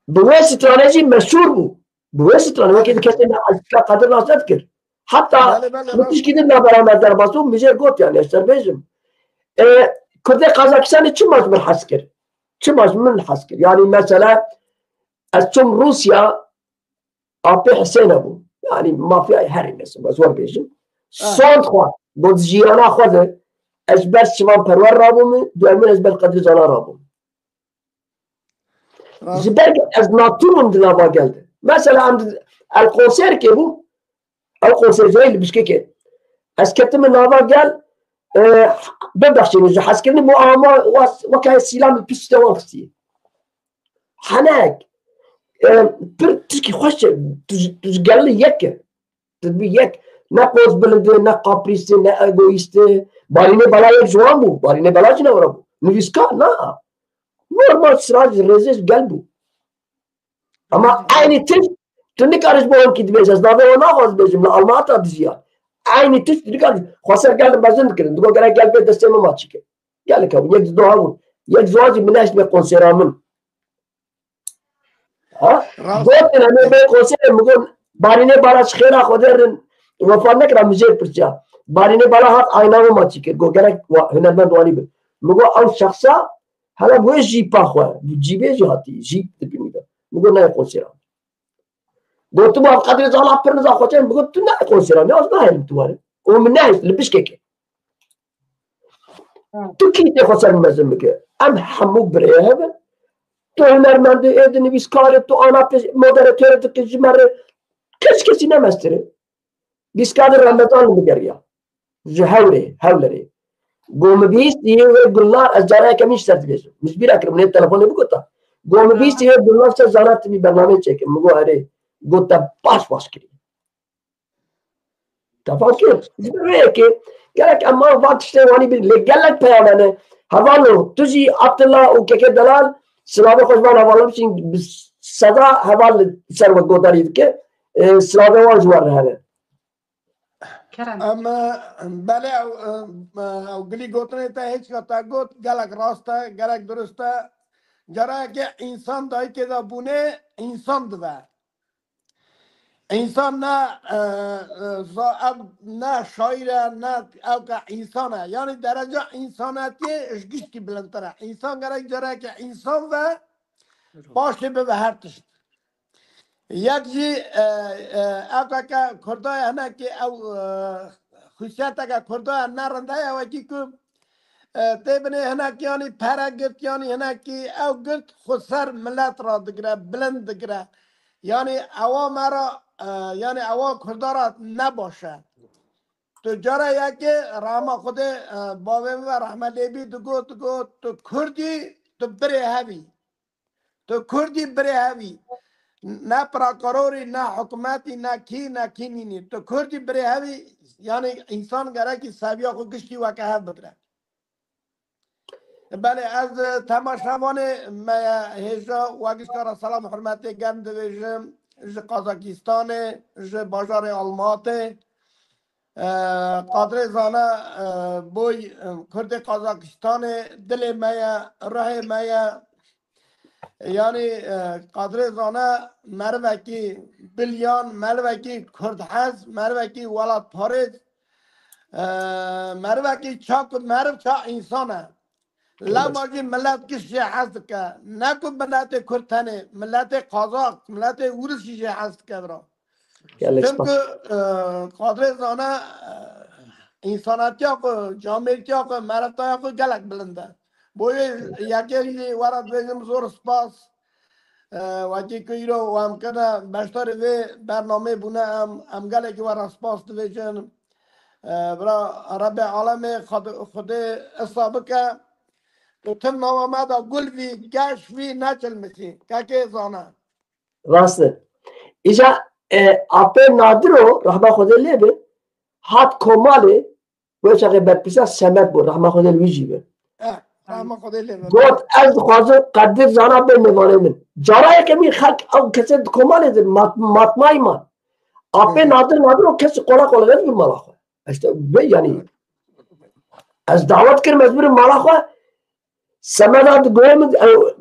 [SPEAKER 2] بواسطة استراتيجي مشهور بو بواسطة استراتيجي كده كده قادر ناس تذكر حتى مش كده ما برامج درباسو مش قلت يعني استربيجم كده قازاقستان چه ماش من حسكر چه ماش من حسكر يعني مثلا أتم روسيا أبي حسين أبو يعني ما في أي هري بس ور بيجم صوت خوا بود جيانا خذ أجبر شباب پرور رابوم دوامين أجبر قدر زانا رابوم جبرك از ناتون دلابا geldi مثلا عند القنصير كيبو القنصير جاي اللي بشكيكي اسكتم النافا قال ببخشني جو حسكرني مو اما وكاي سيلام بيستو وقتي حناك تشكي خوش قال لي يك تبي يك نقوز بلد نا قابريست نا ايغويست باريني بلا يك جوامو باريني بلا جنوربو نفيسكا نا normal سراج رزش قلبو اما عيني تش تنكارش بون كي تبيجز نافي وانا خاص بيجم لا الماتا دزيا عيني تش تنكارش خاصر قال بزند كرن دغه قال قلب دسته ما ماتشك قال لك يك دوها يك زواج مناش بقنصيرا من ها قلت انا بقنصير مقول باريني بالاش خيره خدر وفانك رمزي برجا باريني بالا هات عينا ما ماتشك قال هنا ما دواني مقول او شخصا هلا بوي جيب باخوا جيبي جاتي جيب تبيني مقول نا قنصيرا قلت له قدر زعل أبرنا زعل خوتين قلت له ناقل سيرامي أصلا هاي متوارد ومن ناس لبش كيكه تكيد ياخذ سلم مزمك أم حمو بريهب تو هنرمند ادنی بیسکار تو آنا مدراتور تو کجمر کسی نمستره بیسکار رمضان بگریا هوله قوم بیست یه گلنار از جانای کمیش سرد بیشم مش بیرا کرد من تلفن بگوتا قوم بیست یه گلنار سر جانات بی برنامه چکه مگو اره گوتا باش کری تفکر زیبره که گرک اما وقتش توانی بی لگلک پیامانه حوالو توزی عبدالله و که دلال سلام خوشبان حوالو بشین صدا حوال سر و گودارید که سلام وان جوار هنه
[SPEAKER 3] اما بله او گلی گوتنه تا هیچ کتا گوت گلک راسته گلک درسته جرا که انسان دایی که دا بونه انسان دوه انسان نه شاعره نه او که انسانه یعنی درجه انسانیتی اشگیشتی بلندتره انسان گرک جرا که انسان و باشه به هر تشت یک جی اوکا که کردای هنه که او خصوصیت که کردای نرنده یا وکی که تبنی هنه که یعنی پره گرد یعنی هنه که او گرد خود سر ملت را دگره بلند دگره یعنی اوا مرا یعنی اوا کردارا نباشه تو جاره یکی رحمه خود باویم و رحمه لیبی دگو تو کردی تو بری هوی تو کردی بری هوی نه پراکاروری نه حکومتی نه کی نینی تو کردی بری هوی یعنی انسان گره که سویا خود گشتی و که هف بگره بله از تماشاوان هجا واگشکار سلام حرمتی گرم دویجم ج قازاکستان ج باجار آلمات قادر زانه بوی کرد قازاکستان دل میا راه میا یعنی قادر زانه مروکی بلیان مروکی کرد حز مروکی ولاد پارز مروکی چاک مرو چا انسانه لاماجی ملت کشی حزد که نکو ملت کردتنه ملت قازاق ملت ورشی حزد که برا چونکه قادر زانه انساناتی ها که جامعیتی ها که مرفتا ها که گلک بلنده بوی یکی ورد بگم زور سپاس وکی که ایرو و هم کنه بشتار وی برنامه بونه هم گلک ورد سپاس دویجن برا رب عالم خود اصابه که تم نوامد گل وی گش وی نچل میسی که زانه
[SPEAKER 2] راسته ایجا اپر نادرو رحمه خود لیبه هات کماله و چه بپیسه سمت بود رحمه خود الویجی به
[SPEAKER 3] رحمه خود لیبه
[SPEAKER 2] گفت از خوازه قدر زانا به نوانه من جارای که می خلق او کسی کماله ده ماتمای من اپر نادرو کسی قولا غیر بی مالا خواه یعنی از دعوت کرد مجبور مالا خواه سمت گویم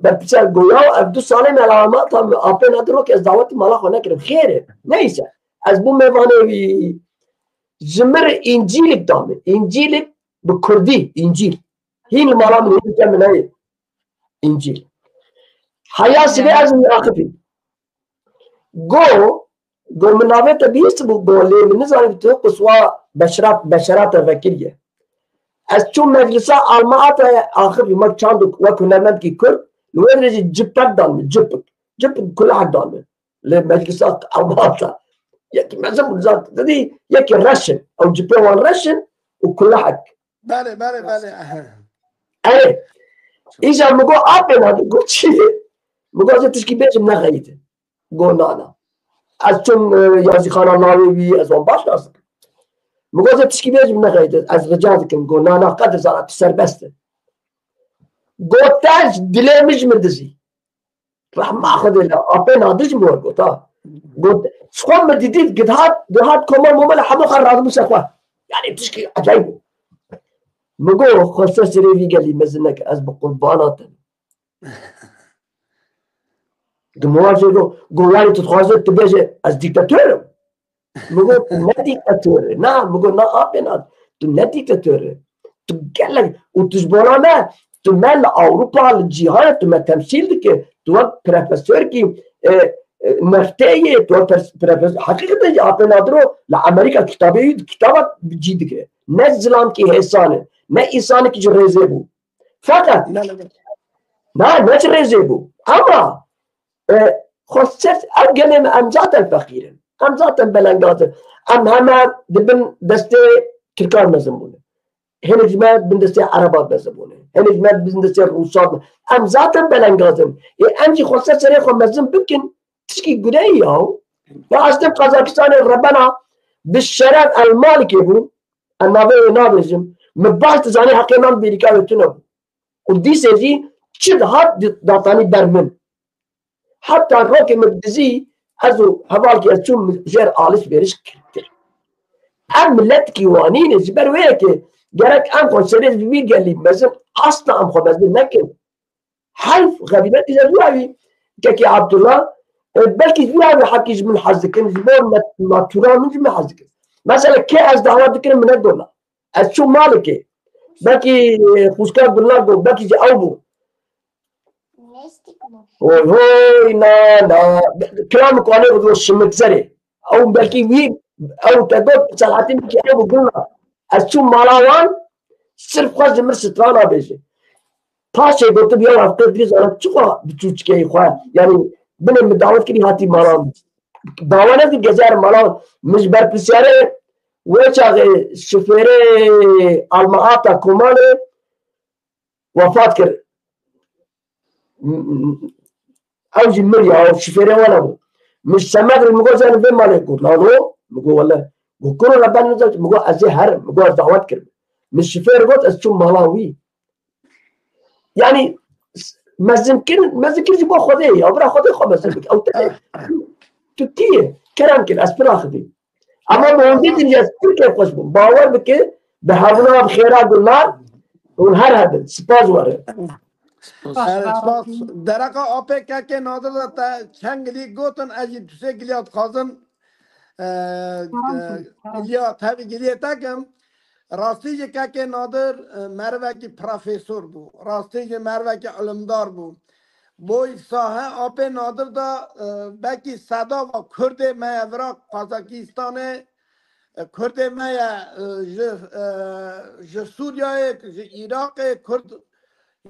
[SPEAKER 2] بپیسه گویا و دو ساله ملامات هم اپر نادرو که از دعوت مالا خواه نکرم خیره نیسه از بو میوانه وی زمر انجیل دامه انجیل به کردی انجیل هین مالا من هیچ منای انجیل حیاسی به از مراقبی گو مناوه تبیست بو گوله من نزاریم تو قصوا بشرات وکیلیه از چون مجلسا علماءات آخر ما چاند وکو نرمند کی کرد لوین رجی جپک دامه جپک کل حق دامه لمجلسا علماءات یکی مثلا بالظبط دي يكي رشن او جبوان رشن وكل حق
[SPEAKER 3] بله
[SPEAKER 2] ايه اذا مقو ابن هذا قلت شيء مقو زي تشكي بيت من غيته قول انا از چون یازی خان الله بی از اون باش اصلا مقو زي تشكي بيت من غيته از رجالكم قول انا قدر زارت سربسته قلتاش دلمش مردزي راح ما اخذ الا ابن هذا جمهور قلت شخوان ما ديديت قد هاد كمان ممل حمو خرج مسخوة يعني تشكي عجيب مقول خصوصا سريفي قال لي مزنك از بقربانات دمواجه قواني تتخوزت تبيجي از ديكتاتور مقول نا ديكتاتور نعم مقول نا ابنات تو نا ديكتاتور تو قالك وتجبرانا تو مال اوروبا الجهاد تو ما تمثيل دك تو بروفيسور كي مرتاية تو حقيقة آپ نادرو لأمريكا كتابات بجيد كده نزلان كي حسانه نه إنسان كي جريزه بو فقط نا نجريزه بو أما خصوصا أرجنم أمزات الفقيرين أمزات بلنجات أم هما دبن دسته تركان مزمونه هنا جماعة بن دسته عربات مزمونه هنا جماعة بن دسته روسات أمزات بلنجاتن أمجي خصوصا سريخو مزم بكن تشكي قدية يا أصدق قازاكستان ربنا بالشرف المالكي بو النابي نابزم مباش تزاني حقيمان بيريكا وتنبو ودي سيزي چد هات داتاني برمن حتى روكي مبدزي ازو هوالكي اتشوم جير آلس بيرش كرتر ام ملتكي وانين زبر ويكي جارك ام خون سريز بيبير قال مزم اصلا ام خون مزم نكن حلف غبيبات إذا زوابي كاكي عبد الله بلكي زوابي حكيش من حزكن زبور ناتورال من حزكن مثلا كي از دعوات دكرن من الدولار از شو مالكي بلكي خوشكار بالله بلكي جي أوبو وهوي نا كلام قاني بدو شمتزري او بلكي وي او تقول ساعتين كي ابو قلنا اشو مالاوان صرف خاص مرسترانا بيجي تاشي قلت بيا هفته دريز انا چقا بچوچ كي خوا يعني بن مدعوت كري هاتي مالان داوانا دي گزار مالان مش بر بسياره وچا شوفير المعاطا كومانه وفات كر اوجي مريا او شوفير ولا مش سمعت المقول زي فين مالك قلت لا نو مقول والله وكل ربنا نزل مقول ازهر مقول دعوات كر مش شوفير قلت اشو مالاوي يعني ما يمكن يبغى خذيه او برا خذيه خمس او تكيه كلام كده اسبرا خذيه اما موجود ان يستر كيف خوش باور بك بحرنا بخيرات النار ونهار هذا سباز ورا
[SPEAKER 3] سپاس درقا آپه که نادر داتا چنگلی گوتن اجی دوسه گلیات خازن گلیات همی گلیه تاکم راستی که نادر مروه کی پروفیسور بو راستی مروه کی علمدار بو بوی ساحه آپه نادر دا بکی صدا و کرد میورا قازاکستان کرد میا ج سوریه ج عراق کرد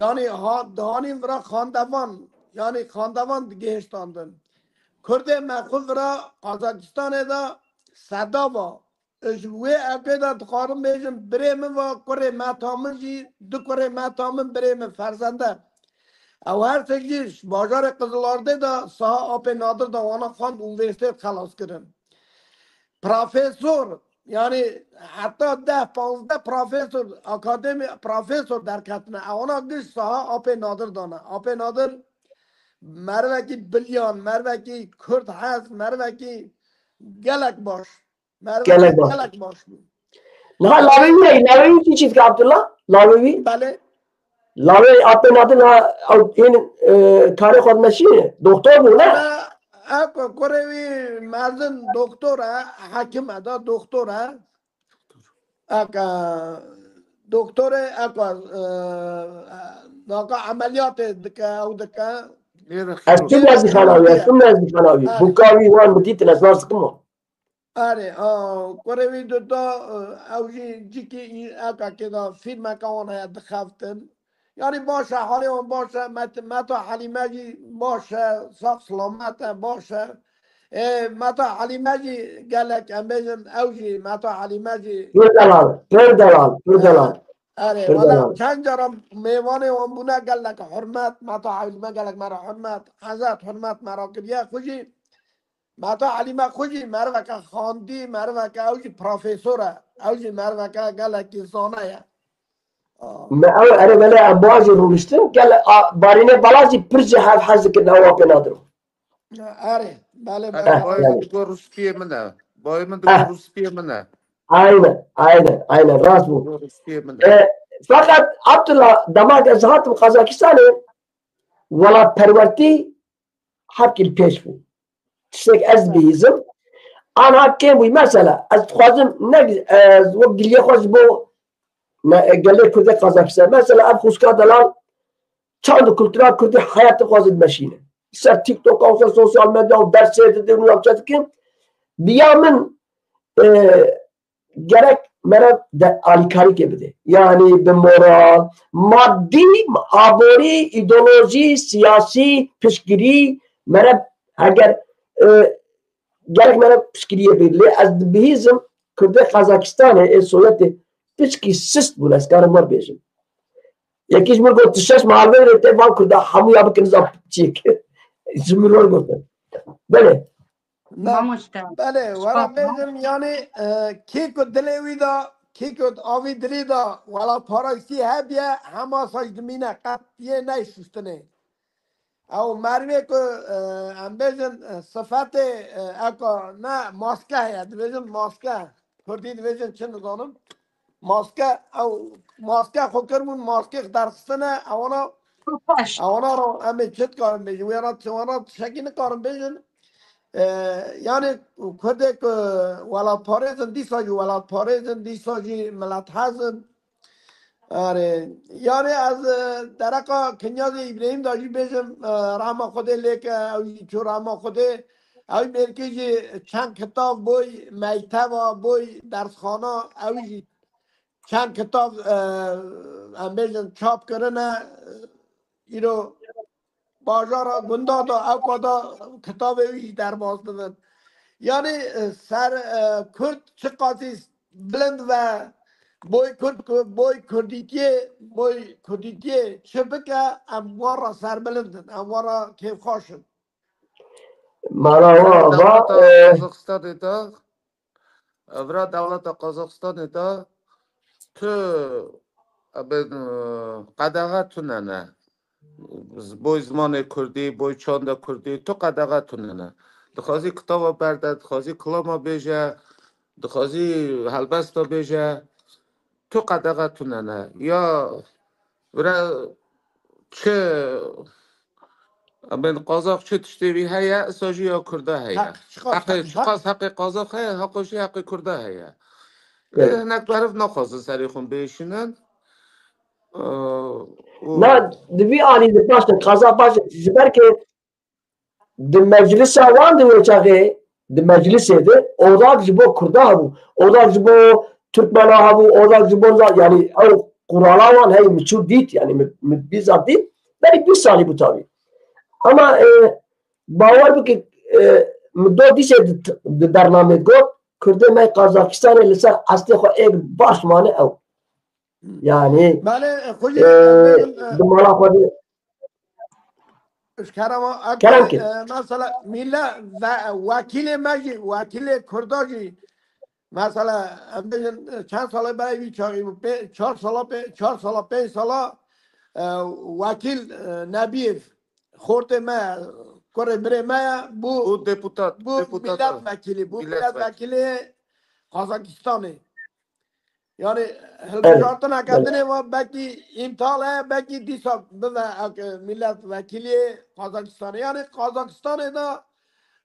[SPEAKER 3] yani dani vra khandavan yani khandavan gehştandın. Kurde mekul vra Kazakistan'da da sadava ve evde dixarim bejim biremi ve kure metamın ji du kure metamın biremi ferzende. Ev her tekciş bajar Kızılar'da da saha apê nadir da wana xwand üniversitet xelas kirin. Profesör yani hatta 10-15 profesör akademi profesör derketine ona güç saha apê nadir dana. Apê nadir merveki bilyan, merveki Kürt hez, merveki gelek baş.
[SPEAKER 2] Gelek baş.
[SPEAKER 3] Gelek baş.
[SPEAKER 2] لا لاوی کی چیز کا عبدالله لاوی
[SPEAKER 3] Bale.
[SPEAKER 2] لاوی آپ نادر او این کار خود نشینه دکتر بو نه
[SPEAKER 3] Ako Korevi mezun doktora, hakim da doktora. Aka doktore aka daka ameliyat dika o dika.
[SPEAKER 2] اشتم نزدی خاناوی اشتم نزدی خاناوی بوکاوی وان بدیت نزدار سکمو
[SPEAKER 3] Are Korevi da avji ciki aka keda film kaona ya dkhaften. Yani باشه حالی اون باشه متا حلیمه جی باشه صاف سلامت باشه متا حلیمه جی گلک امبیزم اوجی متا حلیمه جی
[SPEAKER 2] پر دلال
[SPEAKER 3] آره ولی چند جرم میوانه اون بونه گلک حرمت متا حلیمه گلک مرا حرمت حضرت حرمت مرا کریه خوشی متا حلیمه خوشی مرا که خاندی مرا که اوجی پروفیسوره اوجی مرا که گلک زانه
[SPEAKER 2] ما أنا ولا أبواج رومشتن قال بارينا بلازي برجع هذا حزك النوا بنادرو.
[SPEAKER 3] بله
[SPEAKER 4] باي من تقول روسبيه منها باي من تقول روسبيه منها
[SPEAKER 2] أيوة راس بو. فقط عبد الله دماغ زهات قازاكستان ولا برورتي حكي البيش بو. تسيك أزبيزم أنا كم وي مثلا أتخازم نجز وقت اللي يخرج بو قال لي كردي قازاكستان مثلا اب خوشكا دلال چند کلترا کردی حیات خوازد ماشینه سر تیک توک او سوشال مدیا و درس دیدن و چت که بیا من gerek مرا آلیکاری که بده یعنی به مورال مادی عبوری ایدئولوژی سیاسی پیشگیری مرا اگر gerek مرا پیشگیری بده از بهیزم کرده قازاکستان سویت Piçki sist bu leskar mor bejim. Yakiş mor got tşaş malve rete van kurda hamu yabıkın zap çik. Zümrüyor got. Böyle.
[SPEAKER 3] Bale, vara bejim yani kiko dilevi da kiko avi dili da valla parası hebiye hama sajdimine qatiye ne şustene. Av merve ko am bejim sıfatı eko ne maska ya bejim maska. Kurdi bejim çın zanım. ماسکه او ماسکه خود کرمون ماسکه درستنه اونا رو همه چت کارم بیشن ویانا شکی نکارم بیشن yani kudek ولات پاریزن دیسا جو ولات پاریزن دیسا جی ملت هزن آره یعنی از درقا کنیاز ابراهیم داشتی بیشم رحمه خوده لیکه اوی چو رحمه خوده اوی مرکزی چند کتاب بوی میتوا بوی درسخانه اوی چند کتاب هم بیشم چاپ کرنه ایرو بازار گنده دا او کدا کتاب اوی در باز بدن یعنی سر کرد چه قاطی بلند و بوی کردیتیه چه بکه اموارا سر بلندن اموارا کیف خوشن
[SPEAKER 2] مرحبا
[SPEAKER 4] دولت
[SPEAKER 2] و
[SPEAKER 4] قازاقستان دا ورا دولت قازاقستان دا تو قدغه توننه بوی زمان کردی بوی چانده کردی تو قدغه توننه دخوازی کتاب برده دخوازی کلاما بیجه دخوازی هلبستا بیجه تو قدغه توننه یا ورا چه من قازاق چه تشتوی هیا ساجی یا کرده هیا حق حق قازاق هیا حقشی حق کرده هیا هنک برف نخواسته سری خون بیشینن
[SPEAKER 2] نه دوی آنی دی پاشن قضا پاشن جبر که دی مجلس وان دی وچاقه دی مجلس دی اوضاق جبو کرده هبو اوضاق جبو ترکمنا هبو اوضاق جبو yani او قرالا وان هی مچور دیت yani بیزار دیت بری 20 سالی bu tabi ama باور بکی دو دیشه دی برنامه گفت کرده می قازاقستان لسر اصلی خو ایک باش مانه او yani
[SPEAKER 3] بله خوشی
[SPEAKER 2] دمالا خود کرم که
[SPEAKER 3] مثلا میله وکیل کرداجی مثلا چند ساله برای چهار ساله 5 ساله وکیل نبیف خورد ما کره بره ما بو
[SPEAKER 4] دپوتات
[SPEAKER 3] ملت وکیلی بو ملت وکیلی قازاقستانه yani helbuşartın akadını ve belki imtihale belki disa ve millet vekili Kazakistan'ı yani Kazakistan'ı da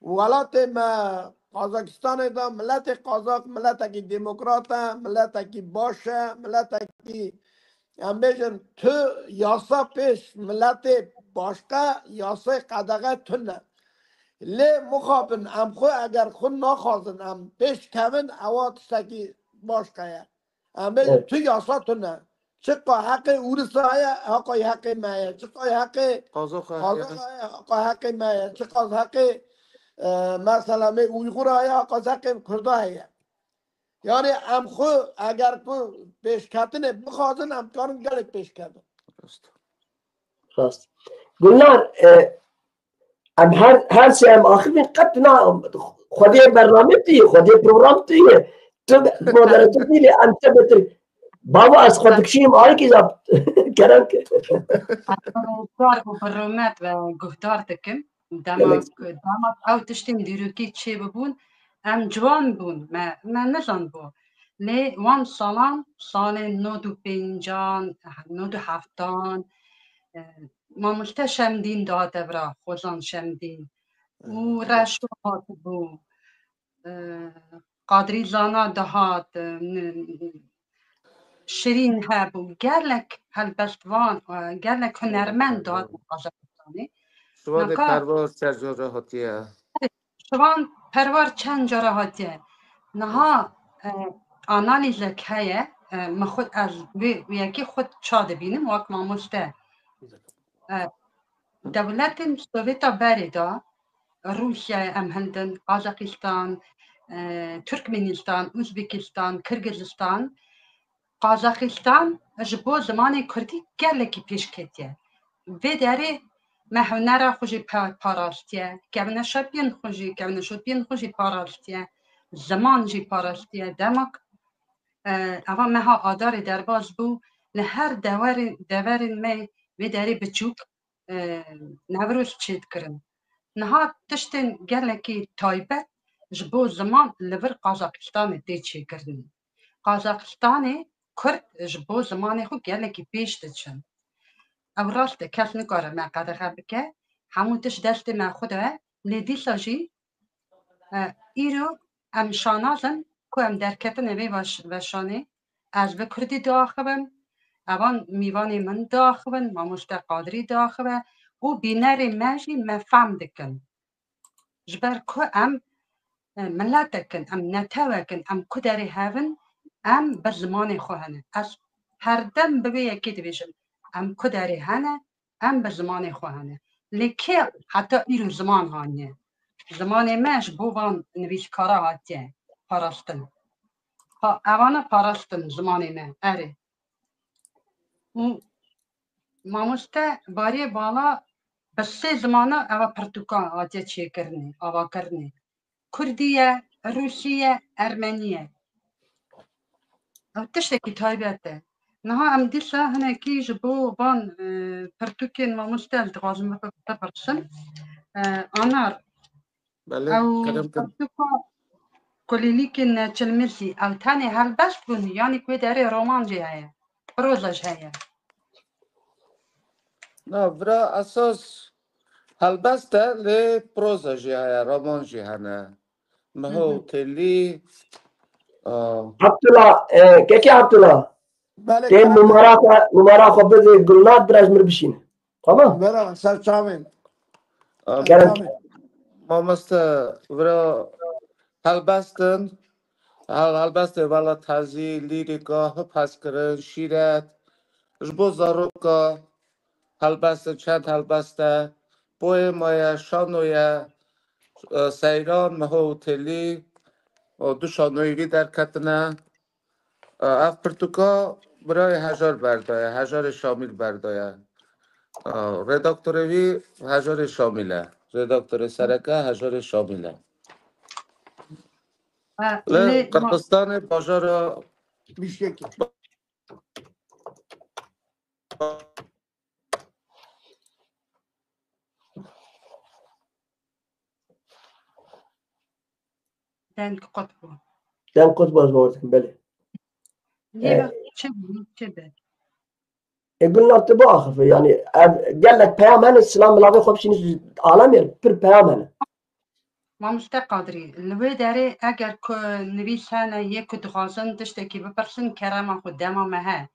[SPEAKER 3] velatı me Kazakistan'ı da milleti Kazak milleti demokrata milleti başa milleti yani tü yasa peş milleti başka yasa kadaga tünne le muhabin am xo eğer xun nakhazın am peş kevin avat saki başkaya اما تو یاساتونه چه حق اورسایه حق مایه چه حق
[SPEAKER 4] قازاق
[SPEAKER 3] حق مایه چه حق مثلا اویغور های حق کرده yani ام خو اگر تو پیش کردن بخوادن امکان گلک پیش کردن
[SPEAKER 2] راست گلنار ام هر سه ام آخر من قد نا خودی برنامه تیه خودی پروگرام تیه تو مدرسه تیه انت بتر بابا از خودکشیم آره که زب کرم که
[SPEAKER 1] کار و برنامه و گفتار دکم داماد او تشتیم دیروکی چه ببون ام جوان بون ما نزان بو لی وان سال 95 97 ما مشته شمدین داده برا خوزان شمدین و رشوات بو قادری زانا دهات شیرین هبو گرلک هلبستوان گرلک هنرمند داد قازاقستانی
[SPEAKER 4] شوان پرواز چجوره هاتیه
[SPEAKER 1] شوان پرواز چند جاره هاتیه نها آنالیزک هیه ما خود از یکی خود چاده بینیم وقت ما مشته دولت سوویتا بریدا روسیا ام هندن قازاقستان ترکمنستان ازبکستان کرگزستان قازاقستان جبو زمان کردی گرلکی پیش کتیه و داره مهنرا خوشی پاراستیه کبنه شبین خوشی پاراستیه زمان جی پاراستیه دمک اما مها آدار درباز بو لهر دورین می و داره بچوک نوروز چید کرن نها تشتن گرلکی تایبت جبو زمان لور قازاقستان دی چی کردن قازاقستان کرد جبو زمان خو گرلکی پیش دچن او راست کس نکاره ما قدر بکه همون تش دست ما خوده لیدی ساجی ایرو ام شانازن که ام درکتن وی وشانه از به کردی داخبم اوان میوان من داخون ماموشتا قادری داخوه و بینر ماجی مفهم دکن جبر که ام ملتکن ام نتوکن ام کدری هفن ام بر زمان خوهنه از هر دم ببی یکی دویشم ام کدری هنه ام بر زمان خوهنه لیکن حتی ایرو زمان هانیه زمان ماش بوان نویش کارا هاتیه پاراستن اوانا پاراستن زمان ما اره ماموستا باری بالا بس زمانه اوا پرتوکان هاتیه چیه کرنی آوا کرنی کردیه روسیه ارمنیه او تشتكي تايباته نها ام ديسا هنا كي جبو بان برتوكين ما مستال تغازم ببرسن انار
[SPEAKER 4] بله
[SPEAKER 1] او
[SPEAKER 4] کدام کد
[SPEAKER 1] برتوكا كوليليكين تشلمرسي او تاني هل بس بون يعني كوي داري رومان جي هيا بروزاج هيا
[SPEAKER 4] نه برا اساس هلبسته لی پروزا جی هیا رومان جی هنه مهو تلی
[SPEAKER 2] عبدالله كيكي عبدالله
[SPEAKER 3] بله
[SPEAKER 2] تين
[SPEAKER 3] کلمه
[SPEAKER 2] نمرة خو بده قلنات براج مر بشين تمام
[SPEAKER 3] برا سرچاوین
[SPEAKER 2] كلام
[SPEAKER 3] سرچاوین
[SPEAKER 4] ما مست برا هلبستن هلبسته والا تازی لیریکا پس کرن شیرت جبو زاروکا هلبسته چند هلبسته پویمایا شانویا سیران مهو تلی دو شانویی در کتنه اف پرتوکا برای هزار بردایه هزار شامل بردایه رداکتوروی هزار شامله رداکتور سرکه هزار شامله لی
[SPEAKER 1] لي
[SPEAKER 4] قرقستان باجار
[SPEAKER 3] بیشکی
[SPEAKER 1] دانك قطبو
[SPEAKER 2] دام قد باز بوردكم بله
[SPEAKER 1] لي تشبه
[SPEAKER 2] قلنا تبغى اخف يعني قال لك بيام انا السلام لا خو بشين عالم يعني بير بيام انا
[SPEAKER 1] ما مستا قادري لوي داري اگر كو نویس هنه یک دغازن تشتكي ببرسن كرامه قدامه ما ها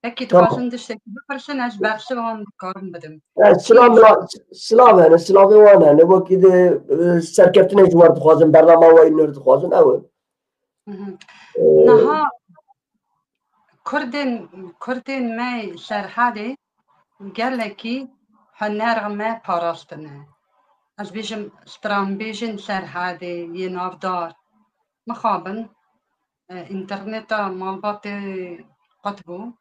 [SPEAKER 1] اكي
[SPEAKER 2] تمام
[SPEAKER 1] دغازن تشتكي ببرسن از برسل هم كارم بدم
[SPEAKER 2] السلام لا سلام انا السلام وانا انا وكيد سركبتنا جوار تخوازن برنامج وين نرد تخوازن اول
[SPEAKER 1] نها كردن ما سرحالي قال لكي هنرغ ما باراستنا از بيجم سترام بيجن سرحالي يناف دار مخابن انترنت مالباتي قطبو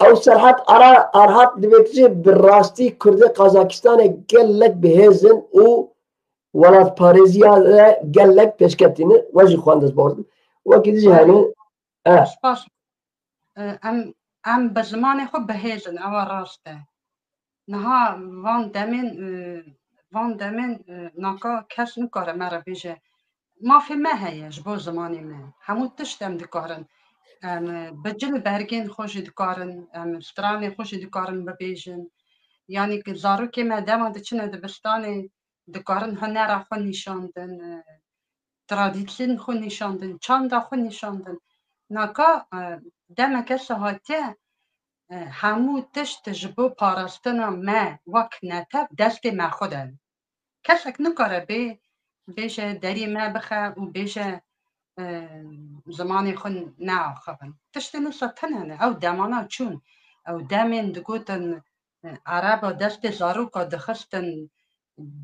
[SPEAKER 2] او سرحات ارهات دبيتجي بالراستي كردي قازاكستان قال لك بهزن و ولات باريزيا قال لك بيشكتين واجي خواندز بورد وكيد جهاني
[SPEAKER 1] سپاس ام بزمان خو بهزن او راسته نها وان دمن ناکا کس نکاره مرا بیجه ما في ما هي جبو زماني ما همو تشتم دكارن بجل برگين خوش دكارن ستراني خوش دكارن ببيجن يعني زارو که ما دما دچنه دبستاني دكارن هنر خو نشاندن ترادیسیون خو نشاندن چاندا خو نشاندن ناکا دما کس هاته همو تشت جبو پاراستنا ما وک نتب دست ما خودن کسک نکاره بیشه دری ما بخه و بیشه زمانی خون ناخبن تشت نوسا تنانه او دمانا چون او دمین دگوتن عربا دست زاروکا دخستن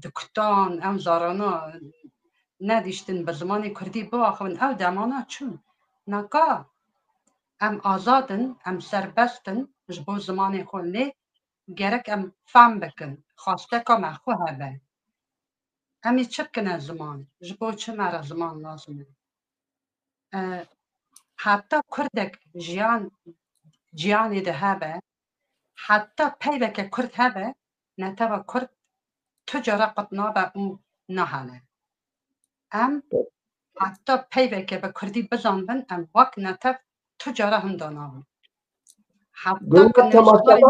[SPEAKER 1] دکتان او زارانا ندیشتن به زمانی کردی باخبن او دمانا چون نکا ام آزادن ام سربستن جبو زمانی خون لی گرک ام فهم بکن خواسته که مخو هبه امی چکنه زمان جبو چه مرا زمان لازمه حتی کردک جیانی ده هبه حتی پیوک کرد هبه نتوه کرد تجاره قطنا به اون نهاله ام حتی پیوک به کردی بزن ام وقت نتوه تجاره هم داناون حتی
[SPEAKER 2] قلنا
[SPEAKER 1] که نوشتاری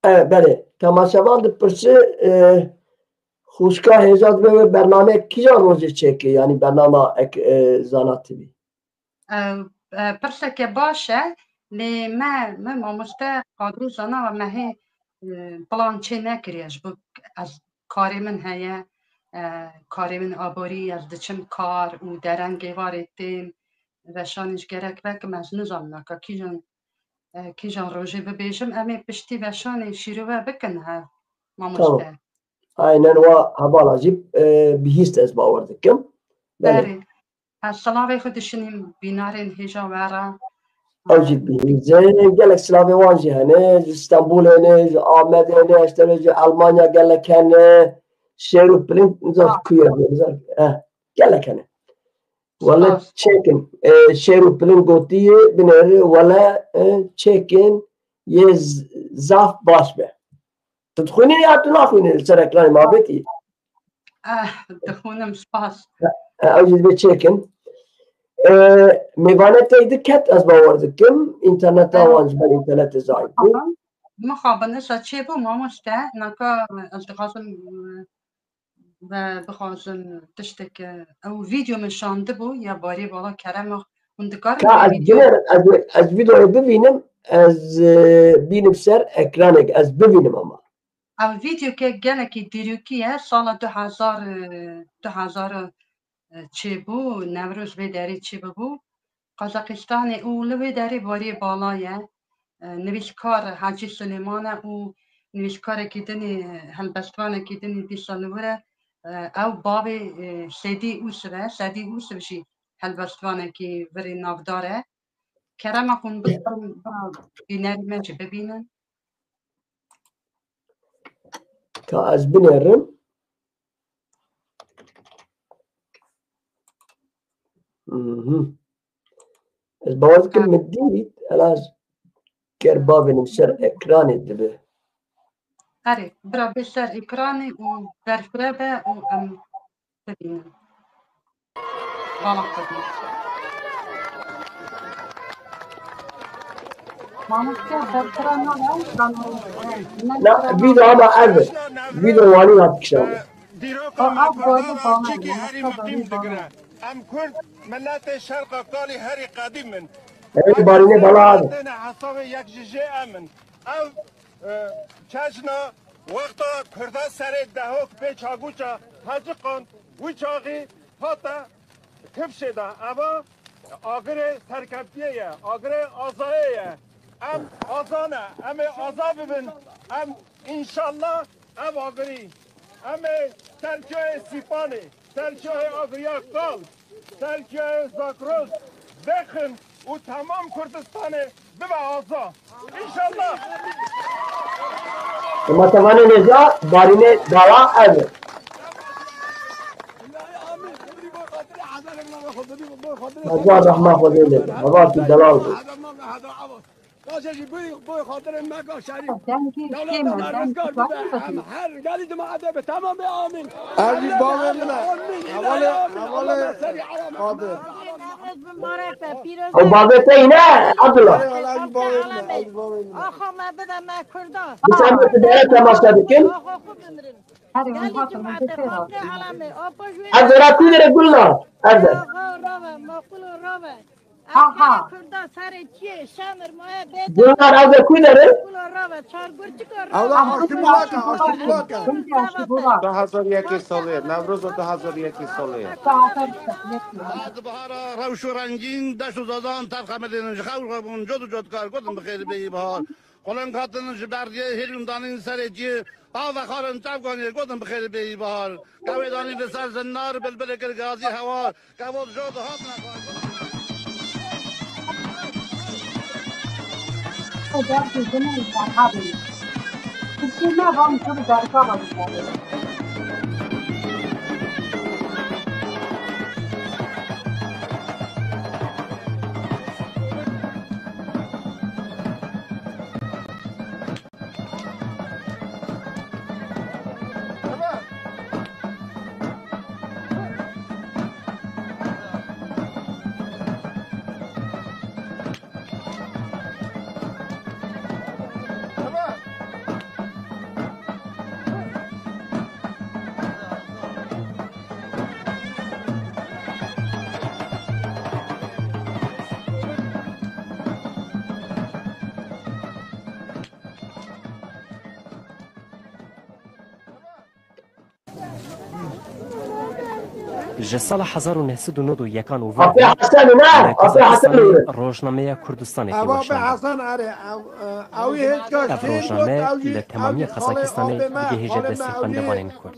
[SPEAKER 2] بله تماشاوان دپرسه خوشکا هزاد به برنامه کجا روزی چکه یعنی برنامه زانات بی
[SPEAKER 1] پرسێکێ باشە لێ me mamoste qadrî zana ve me hê plan çê nekiriye ji bo ez karê min heye karê min aborî ez diçim kar û derengê varê tên veşanî ji gerek vekim ez nizanim ka kîjan rojê bibêjim em ê piştî veşanê şîrove bikin hev mamoste.
[SPEAKER 2] Aynen wa hevala jî bihîst ez bawer dikim.
[SPEAKER 1] Berê ez silavê xwe dişinîm bînarên hêja wera
[SPEAKER 2] Ew jî bihîst gelek silavê wan jî hene ji Stenbolê hene ji Amedê hene işte ji Almanya gelek hene şêr û pilin kuye gelek hene. Wala çêkin şêr û pilin gotiye binêrê wala çêkin yê zaf baş be. Tu dixwînî ya tu naxwînî li ser ekranê mabetî?
[SPEAKER 1] dixwînim spas.
[SPEAKER 2] Ew jî divê çêkin. Mêvane tê diket ez bawer dikim înterneta wan ji ber înternetê zayî bû.
[SPEAKER 1] Mixabin îşa çêbû mamoste naka ez dixwazim bixwazim tiştek ew vîdeo min şandibû ya barê vala kerema hûn dikarin
[SPEAKER 2] Ez vîdeoyê bibînim ez bînim ser ekranê ez bibînim ama.
[SPEAKER 1] Ev vîdeoke gelekî dîrokî ye sala 2000 çêbû Newroz vê derê çêbû Qazaqistanê û li vê derê barê bala ye nivîskar Hacî Sulêman e û nivîskarekî dinê helbestvanekî dinê dîsa li wir e ew bavê Sedî Ûsif e Sedî Ûsif jî helbestvanekî virê navdar e kerema hûn bînerî me jî bibînin.
[SPEAKER 2] Ka ez binêrim ez bawer dikim min dît elas ger bavênim ser ekranê dibe.
[SPEAKER 1] Erê bira bê ser ekranê û berfire be û em bibînin. Vala xwedî. Mamoste berfira nave
[SPEAKER 2] Na vîdeo ama ev e. Vîdeo wanî hat kişan.
[SPEAKER 5] ام کرد ملت شرق قالی هری قدیم من
[SPEAKER 2] barînê bala abi.
[SPEAKER 5] حساب یک جیجه امن او چشنا وقتا کرده سر دهوک به چاگوچا حجی قان وی چاقی پاتا کفشه دا اما آگر سرکبتیه آگر آزایه ام آزانه ام آزا ببین ام انشالله ام آگری ام سرکوه سیپانه سرکوه آگریا قال سرکوه زاکروز بخن و تمام کردستانه ببه آزا انشالله
[SPEAKER 2] Matavane neza barînê dala ev e. Heza rehma Xwedê lêde. Heva tu delal bû.
[SPEAKER 3] بوی خاطر مکا شریف
[SPEAKER 1] dengê
[SPEAKER 3] دولت
[SPEAKER 1] kême
[SPEAKER 3] مرزگار بده هم هر گلی دماغه به تمام آمین علی باور نه حواله قادر
[SPEAKER 2] Ew bavê te îne Abdullah.
[SPEAKER 6] آخا ما بدم ما کردا
[SPEAKER 2] Bi sen de tu dere temaşa dikin.
[SPEAKER 6] آخا خوب بمرن
[SPEAKER 1] herê hûn
[SPEAKER 6] گلی
[SPEAKER 1] hatin
[SPEAKER 6] جمعه
[SPEAKER 1] dê fêr
[SPEAKER 6] خاطر علامه آپا جوی
[SPEAKER 2] Ez dera ku dere Gulnar. Ez de.
[SPEAKER 6] آقا راوه مقبول راوه
[SPEAKER 1] Aha.
[SPEAKER 6] کردا سر چیه شامر ماه بیت
[SPEAKER 2] Gulnar ez de ku dere.
[SPEAKER 6] مقبول راوه چار گرچی کار
[SPEAKER 3] اولا آشتی بلاکه
[SPEAKER 4] ده هزار یکی ساله نوروز 2001 ساله
[SPEAKER 5] از بهار روش و رنگین دشت و زادان ترخ مدین خور قبون جد و جد کار کدم بخیر بی بهار قلن کاتن جبرگی هلیوم دانین سرجی آو خارن تابگانی کدم بخیر بی بهار کوی دانی به سر زنار بلبل گرگازی هوا کوی جد هات نکار
[SPEAKER 7] جسال 1991 و
[SPEAKER 2] آپی حسن نه آپی حسن
[SPEAKER 7] روزنامه کردستان
[SPEAKER 3] اوه به
[SPEAKER 7] پیوشان
[SPEAKER 3] حسن اره اوی هیچ کاش
[SPEAKER 7] اف
[SPEAKER 3] تین بود
[SPEAKER 7] روزنامه
[SPEAKER 3] اوجی
[SPEAKER 7] لتمامی قزاقستان دیگه هیچ دستی خونده بانین کرد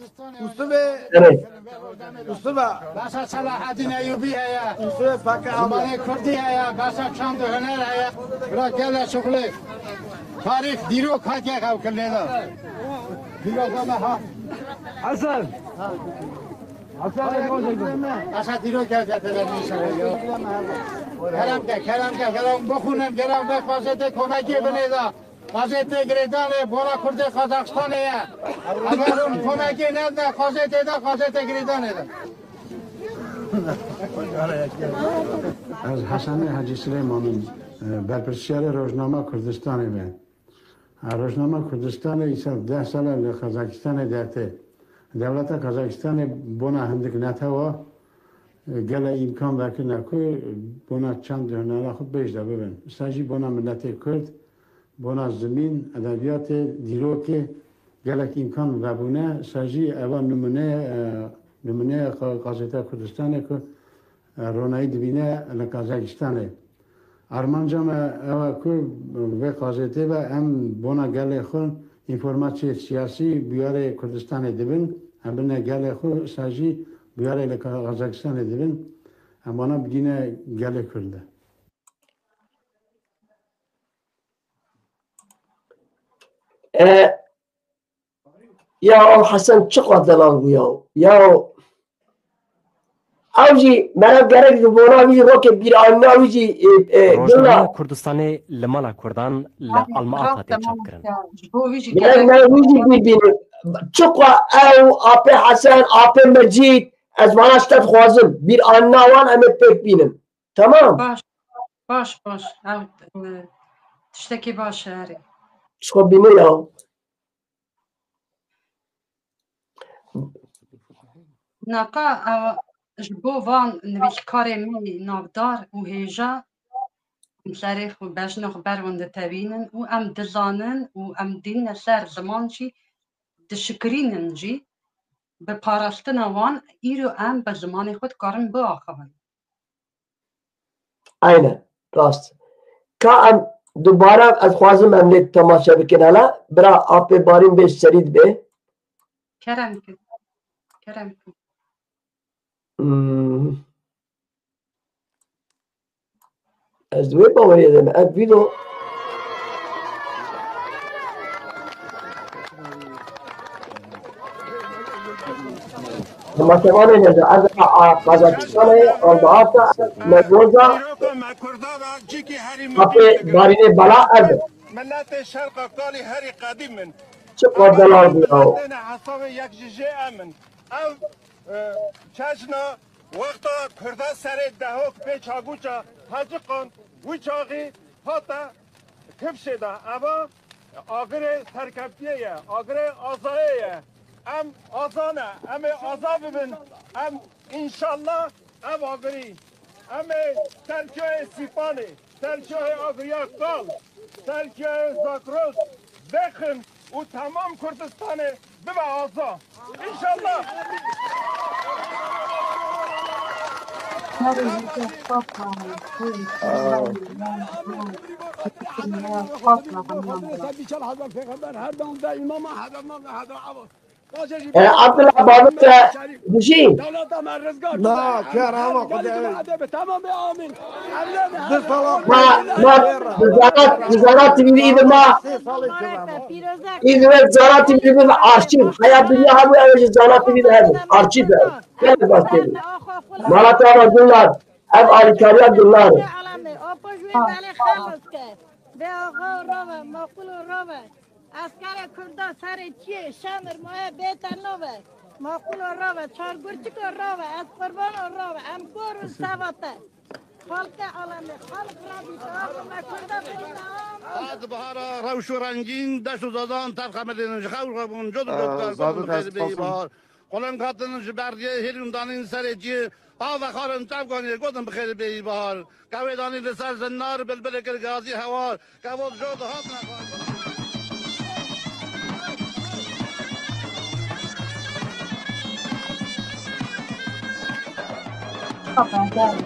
[SPEAKER 3] مصطفى
[SPEAKER 8] باشا صلاح الدين ايوبي هيا
[SPEAKER 3] مصطفى فاكر
[SPEAKER 8] زمانه كردي هيا باشا چند هنر هيا برا گل شغله تاریخ دیرو کاکه خو کلینا دیرو ما
[SPEAKER 3] حسن
[SPEAKER 8] باشا دیرو که تدر میشه کلام بخونم کلام به قاضی کمکی بنیدا قاضی گریدان بولا کرد قزاقستان هيا اگر اون کمکی نده قاضی دا قاضی گریدان ده
[SPEAKER 9] از حسن حاجی سلیمانی برپرسیار روزنامه کردستان به روزنامه کردستان ایسال 10 سال لقزاقستان دهته دولت قزاقستان بنا هندک نتوا گل امکان وکن نکو بنا چند هنر خود بیش ده ببین ساجی بنا ملت کرد بنا زمین ادبیات دیروکه گلک امکان وبونه ساجی اول نمونه قاضیت کردستان که رونایی دبینه لقزاقستانه ارمانجام اوا کو و قاضیته و ام بنا گل خون اینفورماسیون سیاسی بیاره کردستان دبن ام بنا گل خو ساجی بیاره لقزاقستان دبن ام بنا بگینه گل کرده
[SPEAKER 2] یا حسن چقدر دلال یا اوجی مرا گرگ دوباره اوجی رو که بیر آنها اوجی
[SPEAKER 7] روزنامه کردستان لمالا کردان لالماتا تچاپ کرن
[SPEAKER 2] گرگ مرا اوجی بیر چقدر او آپ حسن آپ مجید از وانستت خوازم بیر آنها وان امت پیک بینم تمام
[SPEAKER 1] باش تشتکی باشه هری
[SPEAKER 2] شخو بینه یا
[SPEAKER 1] ناقا جبو وان نویشکاری می نافدار و هیجا مشارف و بجنخ برونده تبینن و ام دزانن و ام دین سر زمان چی دشکرینن جی به پاراستن وان ایرو ام به زمان خود کارن با آخوان
[SPEAKER 2] aynen راست که ام دوباره از خوازم امنیت تماشا بکن حالا برا آپ بارین بیش سرید به
[SPEAKER 1] کرم کن
[SPEAKER 2] از دوی باوری دم اب ویدو تماشاوانه نزد از قزاقستان آلباتا مدوزا آپ بارین بالا اب
[SPEAKER 5] ملت شرق قالی هری قدیم من
[SPEAKER 2] چه قدلار بیاو
[SPEAKER 5] حساب یک جیجه امن او چشنا وقتا کرده سر دهوک به چاگوچا حاجی قان وی چاقی هاتا کفشده اما آگر سرکفتیه آگر آزایه ام آزانه ام آزا ببین ام انشالله ام آگری ام سرکوه سیپانی سرکوه آگریا کال سرکوه زاکروز بخن و تمام کردستان ببا آزا انشالله
[SPEAKER 2] عبدالله بابت بشین
[SPEAKER 3] لا كرامة خدای
[SPEAKER 8] تمام آمین
[SPEAKER 2] ما وزارت تبید ما این وزارت تبید آرشیو حیا بیا همه وزارت تبید آرشیو خیلی باشه مالا تا دلار اب آلیکاریا دلار
[SPEAKER 6] به آقا راوه مقبول راوه اسکر کرده سر چیه شمر ماه بیتر نوه مقبول راوه چار گرچک راوه از قربان راوه امکور و سواته خلق عالمه خلق را بیتر مکرده بلده
[SPEAKER 8] از بهار روش و رنگین دشت و زادان ترخم دینش خور خبون جد و
[SPEAKER 4] زادو
[SPEAKER 8] خیلی
[SPEAKER 4] دست
[SPEAKER 8] بی بهار قلن کاتنش برگه هیلون دانین سر چیه آوا خارن تفگانی گودم بخیر بی بهار کوی دانی لسر زنار بلبل کر گازی هوار کوی جد هات نخواه
[SPEAKER 1] بدل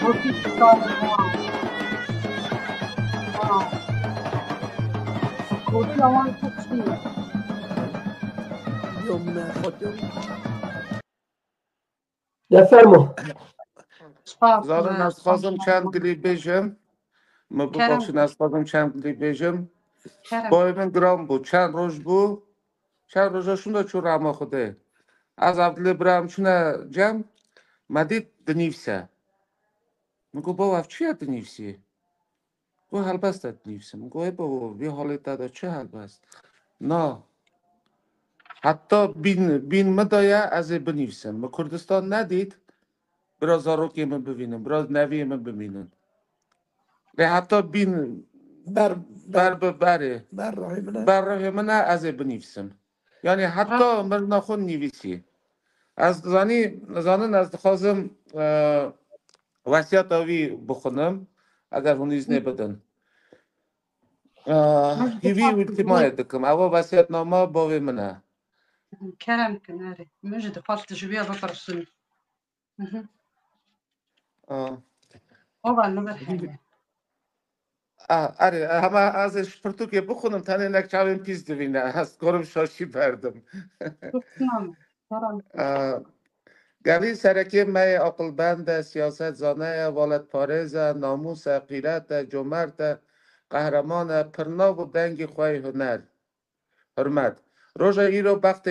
[SPEAKER 1] کوفی سال کوفی آوان کچی
[SPEAKER 3] یوم خودم
[SPEAKER 2] بفرما
[SPEAKER 4] زارن از خواستم چند دلی بیجم ما ببخشین از خواستم چند دلی بیجم با من گرام بود چند روز بود چند روزشون دا چون رما خوده از عبدالله برام چونه جم مدید دنیفسه میگو بابا چیه دنیفسی؟ گو هلبست دنیفسه میگو ای بابا بی حالی دادا چه هلبست؟ نه حتی بین مدایه از بنیفسم ما کردستان ندید براز زاروکی من ببینم براز نوی من ببینم و حتی بین
[SPEAKER 3] بر
[SPEAKER 4] بره
[SPEAKER 3] بر
[SPEAKER 4] راه من از بنیفسم یعنی حتی من نخون نیویسی از زانن از خواستم وسیعت آوی بخونم اگر هونیز نبودن هیوی ویلتیمایه دکم اوا وسیعت نامه باوی منه
[SPEAKER 1] کرم کناره مجد فالت جویا بپرسون اوه نبرحیه
[SPEAKER 4] آره همه ازش پرتوکه بخونم تنه نک چاوین پیز دوینه از گرم شاشی بردم گلی سرکی می عقل بند سیاست زانه والد پارز ناموس غیرت جمرت قهرمان پرناو و دنگ خواه هنر حرمت روژا ای رو بخت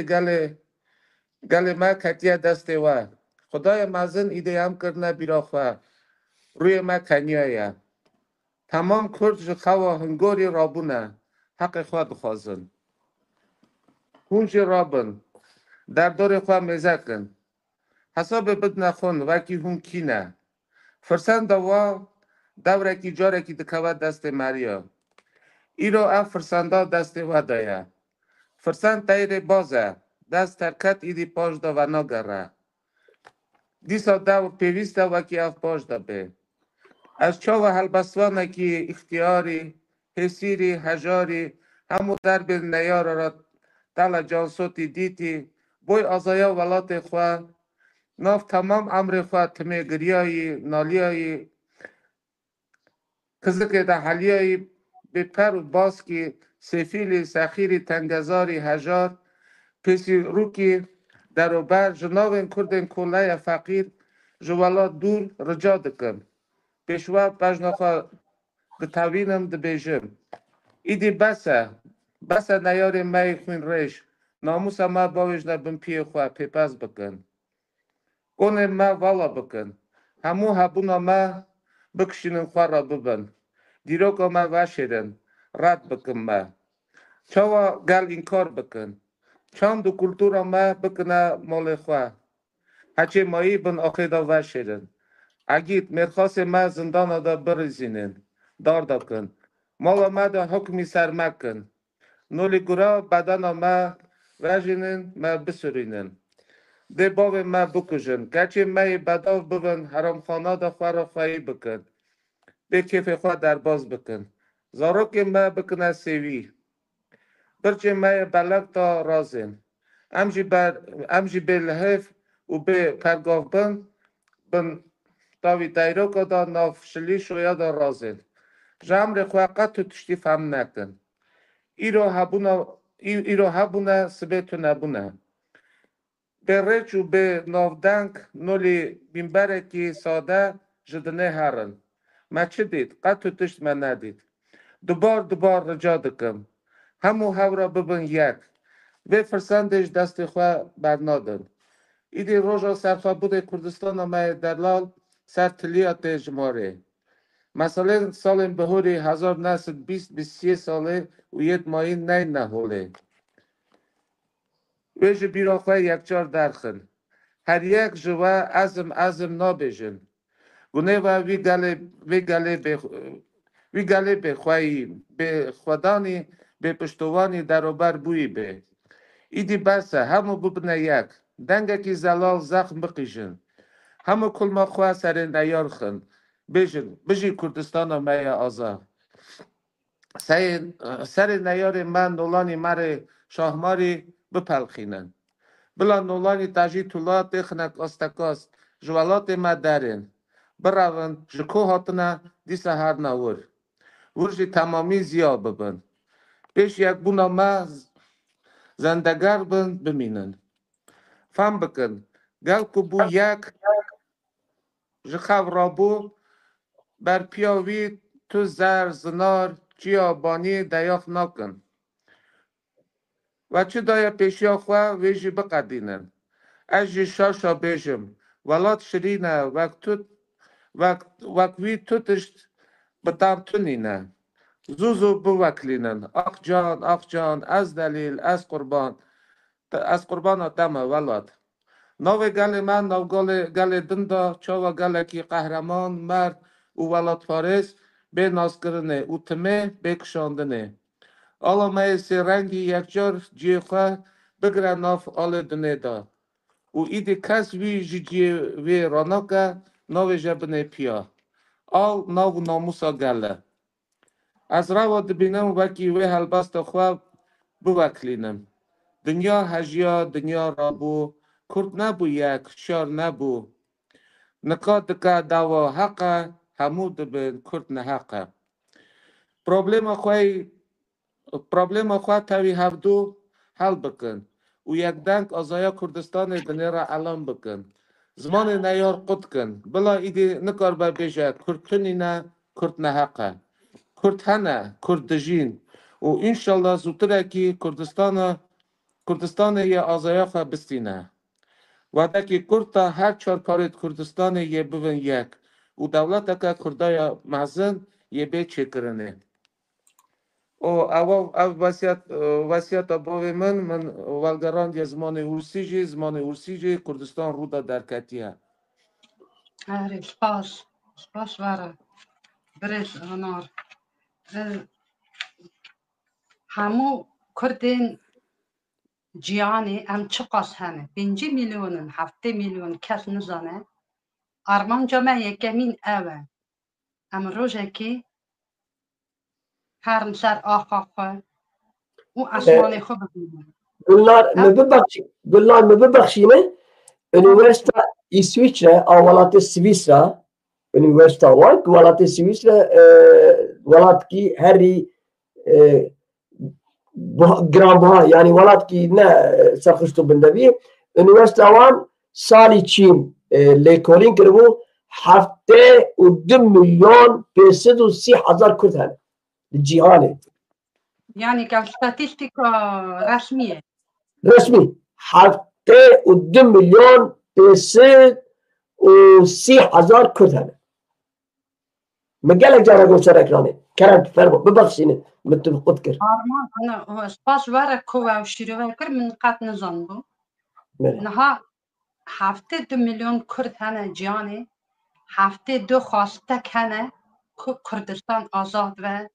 [SPEAKER 4] گل ما کتیه دسته و خدای مزن ایده هم کرنه بیرا خواه روی ما کنیایه تمام کرد خوا هنگوری رابونه حق خواه بخوازن هونج رابن در دور خواه میزکن حساب بد نخون وکی هون کینه فرسند دوا دوره کی جاره کی دکوه دست مریا ای رو اف فرسنده دست و دایه فرسند تایر بازه دست ترکت ایدی پاش دا و نگره دیسا دو پیویسته وکی اف پاش دا به از چاو هلبسوانه کی اختیاری حسیری هجاری همو درب نیار را تل جانسوتی دیتی بوی آزایا ولات خواه ناف تمام امر خواه تمه گریایی نالیایی کزک ده حلیایی به پر و باز کی سفیلی سخیری تنگزاری هجار پیسی روکی دروبر جناوین کردن کلای فقیر جوالا دور رجا دکن پیشوا بجنخوا دتاوینم دبیجم ایدی بسه نیاری می خوین ریش ناموس ما باوش نبن پی خواه پیپاز بکن گونه ما والا بکن همو هبونا ما بکشینن خواه را ببن دیروکا ما وشیدن رد بکن ما چاوا گل این کار بکن چند و کلتورا ما بکنه مال خواه هچه مایی بن آخیدا وشیدن اگید مرخواست ما زندان دا برزینن دار کن مالا ما دا حکمی سر مکن نولی گرا بدن ما وجینن ما بسرینن ده باو ما بکشن گچه مای بداو ببن حرام خانه دا خواه را خواهی بکن به کیف خواه در باز بکن زاروک ما بکنه سیوی برچه مای بلک تا رازن امجی به لحف و به پرگاه بن تاوی دایروکا دا ناف شلی شویا دا رازن جمر خواه قد تو تشتی فهم نکن ایرو هبونه سبتو نبونه به رچ و به نافدنگ نولی بینبره کی ساده جدنه هرن ما چه دید؟ قد تو تشت من ندید دوبار رجا دکم همو هورا ببن یک و فرسندش دست خواه برنادن ایدی روژا سرخواه بوده کردستان ما دلال سر تلیات جماره مثلا سال بهوری 1920 ساله و یک ماهی نهوله ویژ بیرا خواه یکجار درخن هر یک جوا ازم نابیجن گونه و وی گله بخواهی به خودانی به پشتوانی دروبر بویی به ایدی بسه همو ببنه یک دنگه کی زلال زخم بقیجن همو کل ما خواه سر نیار خن بجی کردستان مای آزا سر نیار من نولانی مر شاهماری بپلخینن بلا نولانی تاجی طولات خنک استکاس جوالات ما دارین براون جکو هاتنا دیسا هر نور ورجی تمامی زیاد ببن پیش یک بونا ما زندگار بن بمینن فهم بکن گل کبو یک جخو رابو بر پیاوی تو زر زنار جیابانی دیاخ نکن و چه دایا پیشیا خواه ویجی بقدینن از جی شاشا بیجم ولات شرینه وقت وی توتشت بتام تونینه زوزو بوکلینن آخ جان از دلیل از قربان آدمه ولات نو گل من نو گل دندا چاوا گل کی قهرمان مرد او ولات فارس به ناز کرنه او تمه بکشاندنه آلا میسی رنگی یکجار جیخواه بگره ناف آل دنه دا او ایدی کس وی جی وی راناکه نو جبنه پیا آل نو ناموسا گله از روا دبینم وکی وی هلبست خواه بوکلینم دنیا هجیا دنیا رابو کرد نبو یک شار نبو نکات دکا دوا حقه همو دبین کرد نحقه پرابلم خواه تاوی هفدو حل بکن و یک دنگ آزایا کردستان دنیا را علام بکن زمان نیار قد کن بلا ایدی نکار با بیجه کرد تونی نه کرد نحقه کرد هنه کرد دجین و انشالله زودتره که کردستان یه آزایا خواه بستینه و دکی کرد تا هر چار کارت کردستان یه ببین یک و دولت که کردای محزن یه بی چه کرنه او وسیعت باوی من والگران یه زمان ارسیجی کردستان رو دا درکتیه
[SPEAKER 1] آره سپاس واره برش آنار همو کردین جیانی ام چقاس هنه 5 میلیون 7 میلیون کس نزانه آرمان جامعه یکمین اوه ام روژه که هرم سر آخا خواه و اسمان خواه ببینه
[SPEAKER 2] گلنار مببخشینه Üniversite İsviçre, Avalat Svisra, Üniversite var. Avalat Svisra, Avalat ki her gramba, yani Avalat ki ne sakıştı bindevi. Üniversite var. Sali Çin, lekolin kırbu hafte 2.530.000 Kürt hane. Cihane.
[SPEAKER 1] Yani que statistika resmiye.
[SPEAKER 2] Resmi. Hafte 2.530.000 Kürt hane. مقالك جارة قوسر اكراني كرم فرمو ببخشيني مثل قد كر
[SPEAKER 1] Arman ana spas vara kova şirve kır min qat nizan bu. Naha hafte 2 milyon Kürt hane ciyani hafte 2 xwastek hene ku Kurdistan azad ve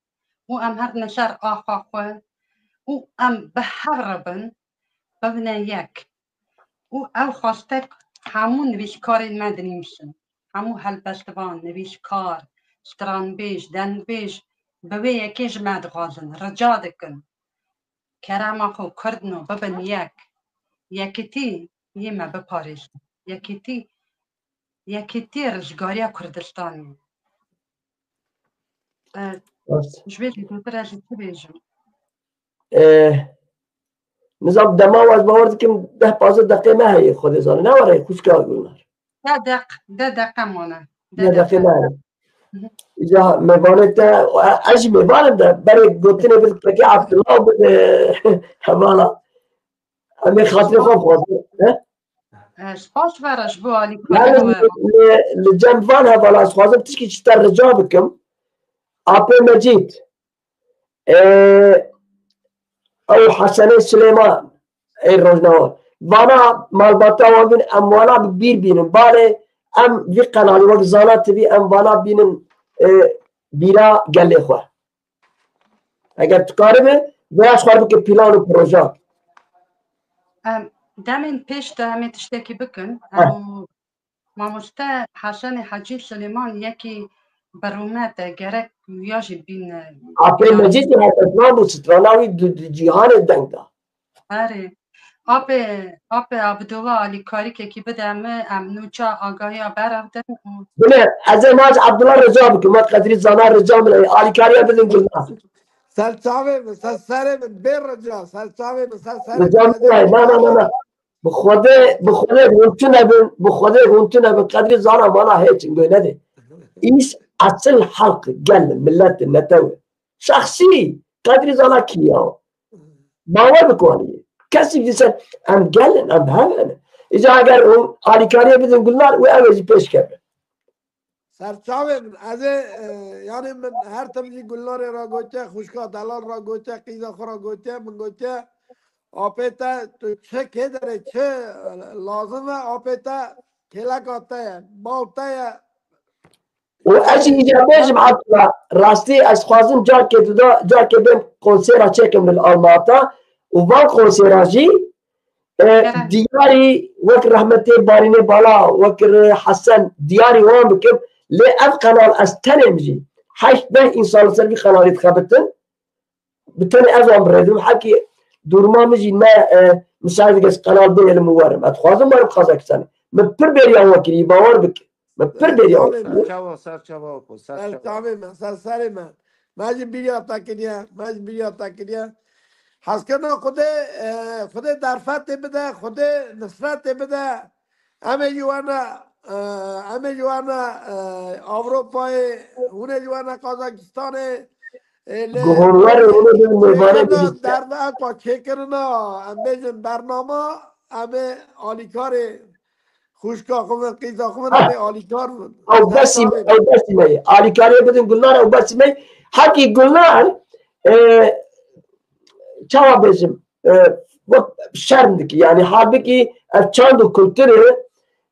[SPEAKER 1] û em her neser axa xwe û em bi hev re bin bibine yek û ev xwastek hemû nivîşkarên me dinîşin hemû helbestvan nivîşkar stranbêj dengbêj bi vê yekê ji me dixwazin rica dikin kerema xwe Kurdin û bibin yek yekîtî yê me biparêzin yekîtî rijgariya Kurdistanê ji vê lêdûtir ez jî çi bêjim
[SPEAKER 2] نظام دما واز باور dikim 10-15 دقیقه me heye xwedê zanî ne were xuşka gulnar
[SPEAKER 1] de deqe mane
[SPEAKER 2] ne deqe me ya mevanet te ez mevanim de berê gotinê bil pekê Abdullah bide hevala em ê xatirê xwe bixwazin
[SPEAKER 1] spas vere ji bo alî
[SPEAKER 2] li cem van hevala ez xwazim tişkî ji te rica bikim Apê Mecîd ew Hesenê Silêman ey rojnava vana malbata wan bin em wana bi bîr bînin balê em vî qenalî wek zana tibî em vana bînin bîra gelê xwe eger dikaribe veya xwar bike plân û proje
[SPEAKER 1] demên pêş de em ê tiştekî bikin mamoste Hesenê Hecî Silêman yekî berûmet e gerek ya jî bîn
[SPEAKER 2] Apê Mecîd hatefnan bû strana wî di cîhanê deng da
[SPEAKER 1] erê آپ عبدالله علی کاری که بدم نوچا آگاهی برفتن
[SPEAKER 2] بله از ماج عبدالله رجا بکن ما قدری زانا رجا من آلی کاری بدن گلنا
[SPEAKER 3] سرچاوه سر بیر رجا سرچاوه سر
[SPEAKER 2] رجا نه بخوده گونتونه به قدری زانا مانا هیچ انگوی نده ایش اصل حلق گل ملت نتوه شخصی قدری زانا کیا باور بکنی کسی دیسن ام گلن ام همه ایجا اگر اون آلیکاریه بدون گلنار او اوزی پیش کرده
[SPEAKER 3] سرچاوه از یعنی من هر تمجی گلنار را گوچه خوشکا دلال را گوچه قیزا خورا گوچه من گوچه آپیتا تو چه که داره چه لازمه آپیتا کلک آتا ہے باوتا ہے
[SPEAKER 2] و اجی ایجا بیجم عبدالله راستی از خوازم جا که بیم کنسیرا چکم بالآلماتا و وان کنسیرا جی دیاری وک رحمت بارین بالا وک حسن دیاری وان بکم لی اف قنال از تنم جی 8 انسان سر بی قنالیت خبتن بتنی از وان بردم حکی دورما مجی ما مساعد از قنال بیل موارم اتخوازم بارم قازاکستان من پر بیریا وکری باور بکم من پر بیریا
[SPEAKER 3] سر من ماجی بیریا تاکیدیا حس کنه خود درفت بده خود نصرت بده همه جوانا اروپای اونه جوانا قازاکستان
[SPEAKER 2] گوهرور اونه میوانه
[SPEAKER 3] در اکا چه کرنا بیشن برنامه همه آلیکار خوشکا خومن قیزا خومن همه آلیکار بود
[SPEAKER 2] او بسی می آلیکاری بدون گلنار او بسی می حقی گلنار چاوا بیشم شرم دکی یعنی حالبکی چند کلتره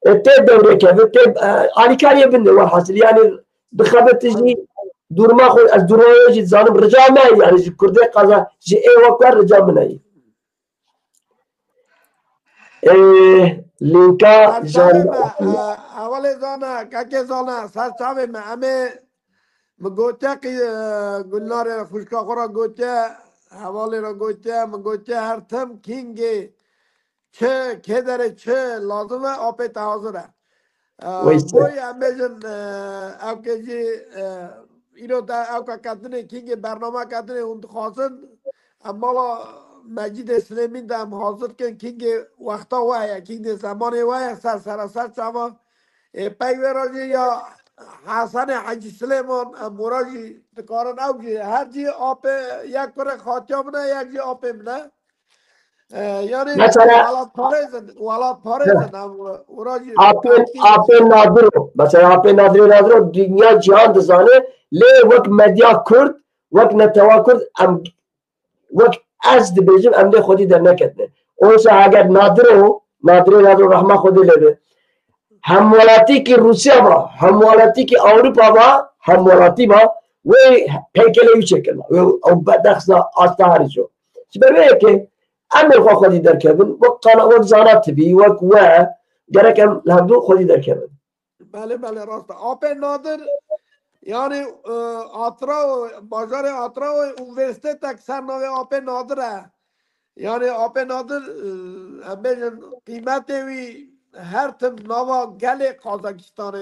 [SPEAKER 2] ته دوره که آلیکاری بنده والحاصل یعنی بخبت جی دورما خود از دورما جی زانم رجا مایی یعنی جی کرده قضا جی ای وقت رجا منایی لینکا
[SPEAKER 3] زانا اول زانا که زانا سر چاوه من همه مگوچه که گلنار خوشکا خورا گوچه حوالی را گوچه مگوچه هر تم کینگی چه که داره چه لازمه آپی تحاضره بوی همیشن او که جی اینو دا او که کتنه کینگی برنامه کتنه اون خواستن اما مجید اسلامی دا هم حاضر کن کینگی وقتا وایه کینگی زمانی وایه سر چاما پیوه راجی یا حسن حجی سلیمان موراجی تکارن او جی هر جی آب یک پر خاطیا منه یک جی آب منه یعنی ولاد پارزن موراجی
[SPEAKER 2] آپ نادرو مثلا آپ نادرو دنیا جهان دزانه لی وقت مدیا کرد وقت نتوا کرد وقت از دبیجم امده خودی در نکتنه اونسا اگر نادرو رحمه خودی لیده همولاتی کی روسیه با همولاتی کی اروپا با همولاتی با و پیکلی چکن او بدخشا آستارجو سببه که امر خودی در کردن وقت زانات بی وقت و گرکم لهدو خودی در کردن
[SPEAKER 3] بله راست آب نادر یعنی آترا بازار آترا و اونورسیته تک سرنامه آب نادره یعنی آب نادر قیمت وی هر تم نوا گل قازاکستان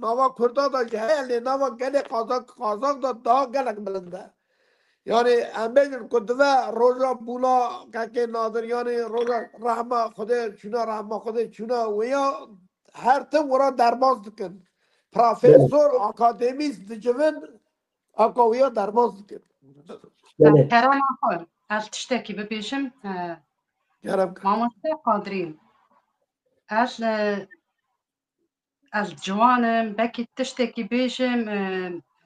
[SPEAKER 3] نوا کردا دا جهل نوا گل قازاق دا گلک بلنده یعنی امبیجن کدوه روزا بولا که نادر یعنی روزا رحمه خود چونا ویا هر تم ورا درباز دکن پروفیسور اکادمیست دجون اکا ویا درباز دکن
[SPEAKER 1] کران آخر از تشتکی ببیشم مامسته قادرین از جوانم بکی تشتکی بیشم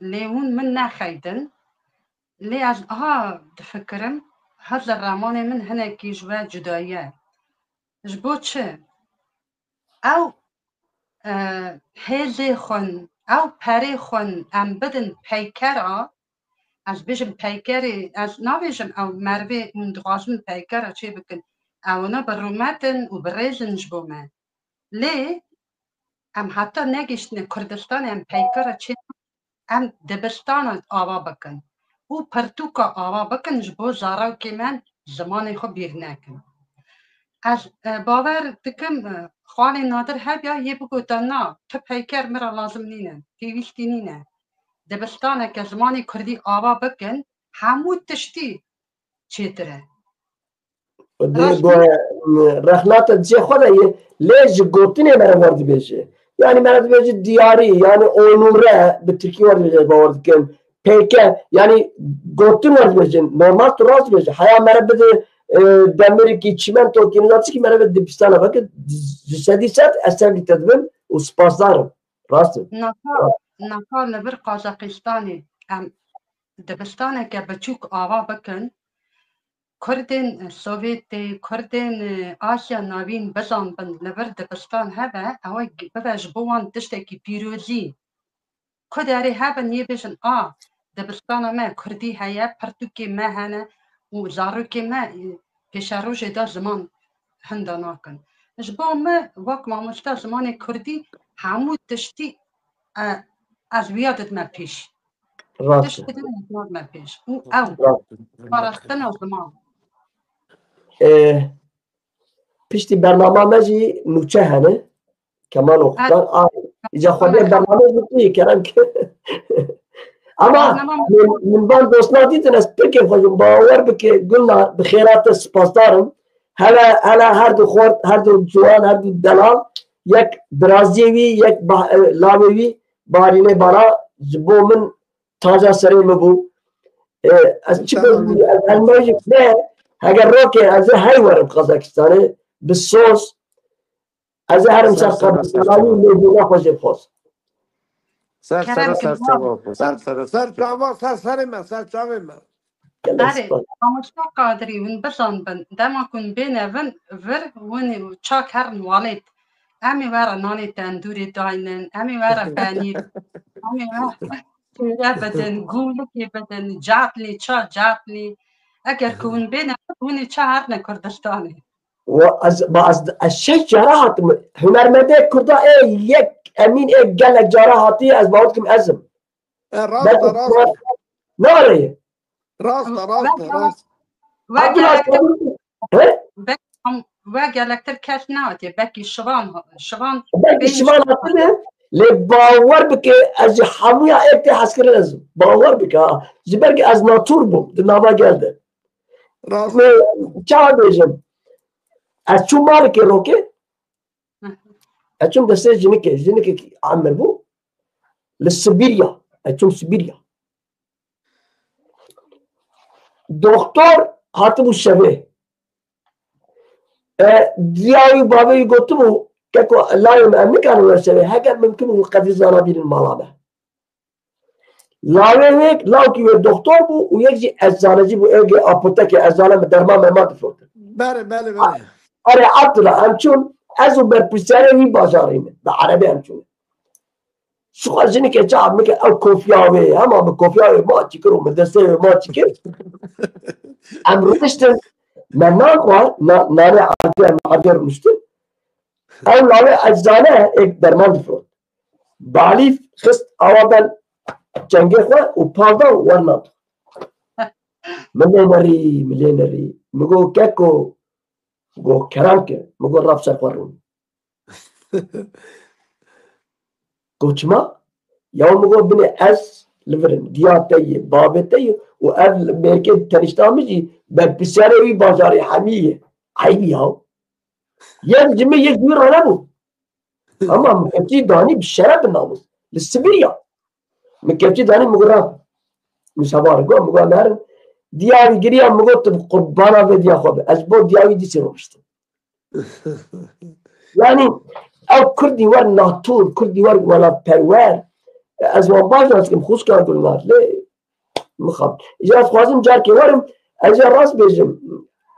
[SPEAKER 1] لیون من نخیدن لی از دفکرم هزار رامان من هنکی جوا جدایه جبو چه او هیزی خون او پری خون ام بدن پیکره از بیشم پیکری از ناویشم او مروی مندغاشم پیکره چی بکن اونا برومتن و بریزن جبو من لی ام حتی نگیشتن کردستان ام پیکره چی ام دبستان آوا بکن او پرتوکا آوا بکن جبو زاراو که من زمان خو بیر نکن از باور دکم خالی نادر هبیا یه بگو دانا تو پیکر مرا لازم نینه پیویشتی نینه دبستانه که زمانی کردی آوا بکن همو تشتی چیتره
[SPEAKER 2] رخنات جه خدا یه لیج گوتنه مرا ورد بیشه یعنی مرا بیشه دیاری یعنی اونوره به ترکی ورد بیشه باورد کن پیکر یعنی گوتن ورد بیشه نورمال تو راست بیشه حیا مرا بده دمری کی چیمنتو کی نزاتی کی مرا به دبستانه بک جسدیست اثر تدبن و سپاسدارم راست
[SPEAKER 1] نکار لبر قازاقستانی دبستانه که بچوک آوا بکن کردن سوویتی کردن آسیا ناوین بزن بند لبر دبستان هبه اوه بباش بوان تشتکی پیروزی کداری هبه نیه بشن دبستان ما کردی هیا پرتوکی ما هنه و زاروکی ما پیشاروش دا زمان هنده ناکن جبو ما وقت ماموستا زمان کردی همو تشتی از ویادت ما پیش تشتی ما پیش او فرستن از زمان
[SPEAKER 2] پشتی برنامه مجی نوچه هنه کمال اختار ایجا خودی برنامه بودی کرم که اما من بان دوستنا دیدن از پرکم خوشم باور بکه گلنا بخیرات سپاسدارم هلا هر دو خورد هر دو جوان هر دو دلال یک برازیوی یک لاویوی بارینه بارا جبو من تازه سری مبو از چی بزنی از الماجی نه اگر روکه از های ورم قزاقستانه بسوس از هرم سرقب سلامی میدونه خوشم خواست
[SPEAKER 4] سر من
[SPEAKER 1] آره آموزگاه قادری ون بزن بند دما کن بینه ون ور ون چاک هرن والید امی وره نانی تندوری داینن امی وره پنیر امی وره بدن گولکی بدن جاتلی چا جاتلی اگر کن بینه ونی چه هرن کردستانی
[SPEAKER 2] و از شش جراحت هنرمنده کرده یک امین یک گلک جراحتی از باید کم ازم
[SPEAKER 3] راست
[SPEAKER 2] ناره
[SPEAKER 3] راست
[SPEAKER 1] و گلکتر کس نهاتی بکی شوان
[SPEAKER 2] بکی شوان هاتنه لی باور بکه از همویا ایک حس کرده ازم باور بکه زبرگ از ناتور بوم در نامه گلده
[SPEAKER 3] راست
[SPEAKER 2] چه بیجم از چون مالک روکه از چون دسته جنکه عمر بو لسبیریا از چون سبیریا دکتر هاتبو شبه دیاوی بابی گوتمو که لایم امکان ورشبه هگر ممکن و قدر زنابین المالابه لاوی لاو کی دکتر بو و یک جی ازانجی بو ایگه آپوتک ازانه درمان مماد فوت
[SPEAKER 3] بله
[SPEAKER 2] آره عبدالله همچون ازو برپسیاره وی بازارینه به عربی همچونه سوال جنی که چاب میگه او کوفیاوی اما به کوفیاوی ما چیکرو مدرسه ما چیکر امروزشتن من ناقوار ناره عادر مشتن او لاوی اجزانه ایک درمان فروت بالی خست آوادن جنگه خواه و پالدا و ورناد ملینری مگو ککو مگو کرم که مگو رفت سرخورون کوچما یا مگو بینه از لورن دیاتایی بابتایی و از میکه تنشتامیجی بر بسیاره وی بازاری حمیه عیبی ها یک جمعه یک دوی را نبود اما مکتی دانی بشرب ناموز لسبیریا مکتی دانی مگو رفت مشابار گو مگو نرم دیاوی گری هم مگو تب قربانا به دیا خوابه از بود دیاوی دیسی رو بشتم یعنی او کردی ور ناتور کردی ور ولا پرور از وان باش از کم خوش کار کنم لی مخاب اجازه خوازم جار که ورم اجازه راست بیجم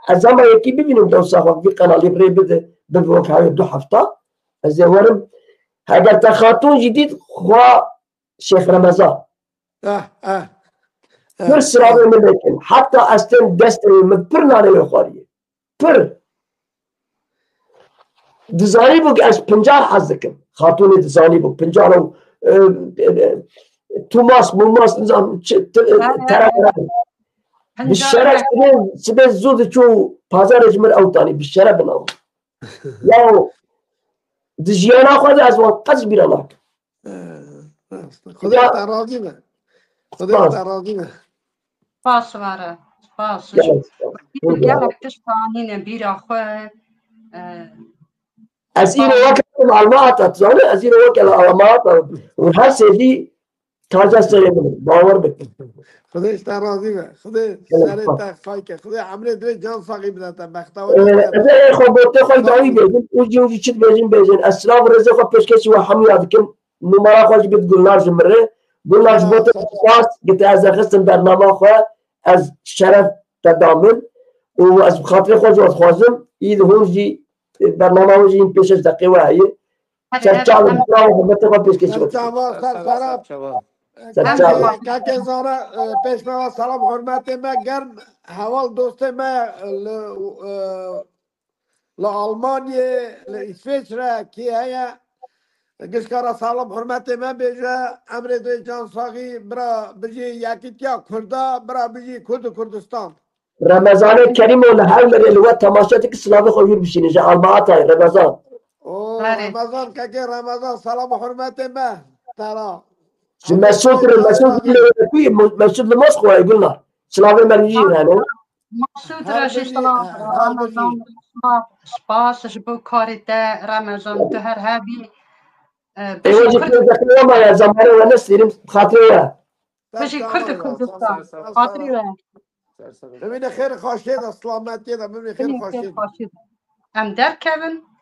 [SPEAKER 2] از زمان یکی ببینم دو ساخت بی قنالی بری بده ببوک های 2 هفته از ورم اگر تخاتون جدید خواه شیخ رمضان پر سرابه ملکن حتی استن دست من پر نانه بخواریه پر دزانی بو که از 50 حز دکم خاتون دزانی بو 50 رو توماس موماس نظام بالشرف سبه زود چو پازار اجمر اوتانی بالشرف بنام یا دژیانا خود از وان قصد بیرا ناکن
[SPEAKER 3] خدا تراضی به خدا تراضی به
[SPEAKER 1] سپاس واره سپاس گلک تشتانین بیرا خواه
[SPEAKER 2] از این وقت معلومات اتزانه از این وقت علامات و هر سیدی تازه سریم باور بکن
[SPEAKER 3] خدایش تراضی به خدای سر تخفای که خدای عمره دوی جان ساقی بدتا بختاوری
[SPEAKER 2] از این خود بوده خود داوی بیزن اوجی چید بیزن اسلام رزه خود پیشکشی و همی یادکن نمارا خواهی بید گلنار جمره گلنار جبوده سپاس گته از خستن برنامه خواه از شرف تدامن و از خاطر خود جواد خوازم اید هونجی برنامه هونجی این پیشش دقیقه و هایه سرچال برای خدمت خود پیشکشی بود
[SPEAKER 3] که زاره پیشنهاد سلام حرمت ما گرم حوال دوست ما لآلمانیا لإسویسرا کی هیا گشکارا سلام حرمت ما بیجا امر دوی جان ساقی برا بجی یکیتیا کردا برا بجی کردستان
[SPEAKER 2] رمضان کریم و لحال مری الوقت تماشاتی که سلام خویر بشینی جا علمات های رمضان
[SPEAKER 3] رمضان که رمضان سلام حرمت ما ترا
[SPEAKER 2] مسعود لمسخ وای قلنا سلام مرجي هنا
[SPEAKER 1] مسعود رشید رمضان سپاس جبو کارت رمضان تو هر هبی
[SPEAKER 2] ايوه جبت ما يا زمان وانا سيرم خاطريه
[SPEAKER 1] بشي كردستان خاطريه
[SPEAKER 3] ببین خیر خواشید سلامتی ده ببین خیر خواشید
[SPEAKER 1] ام در کevin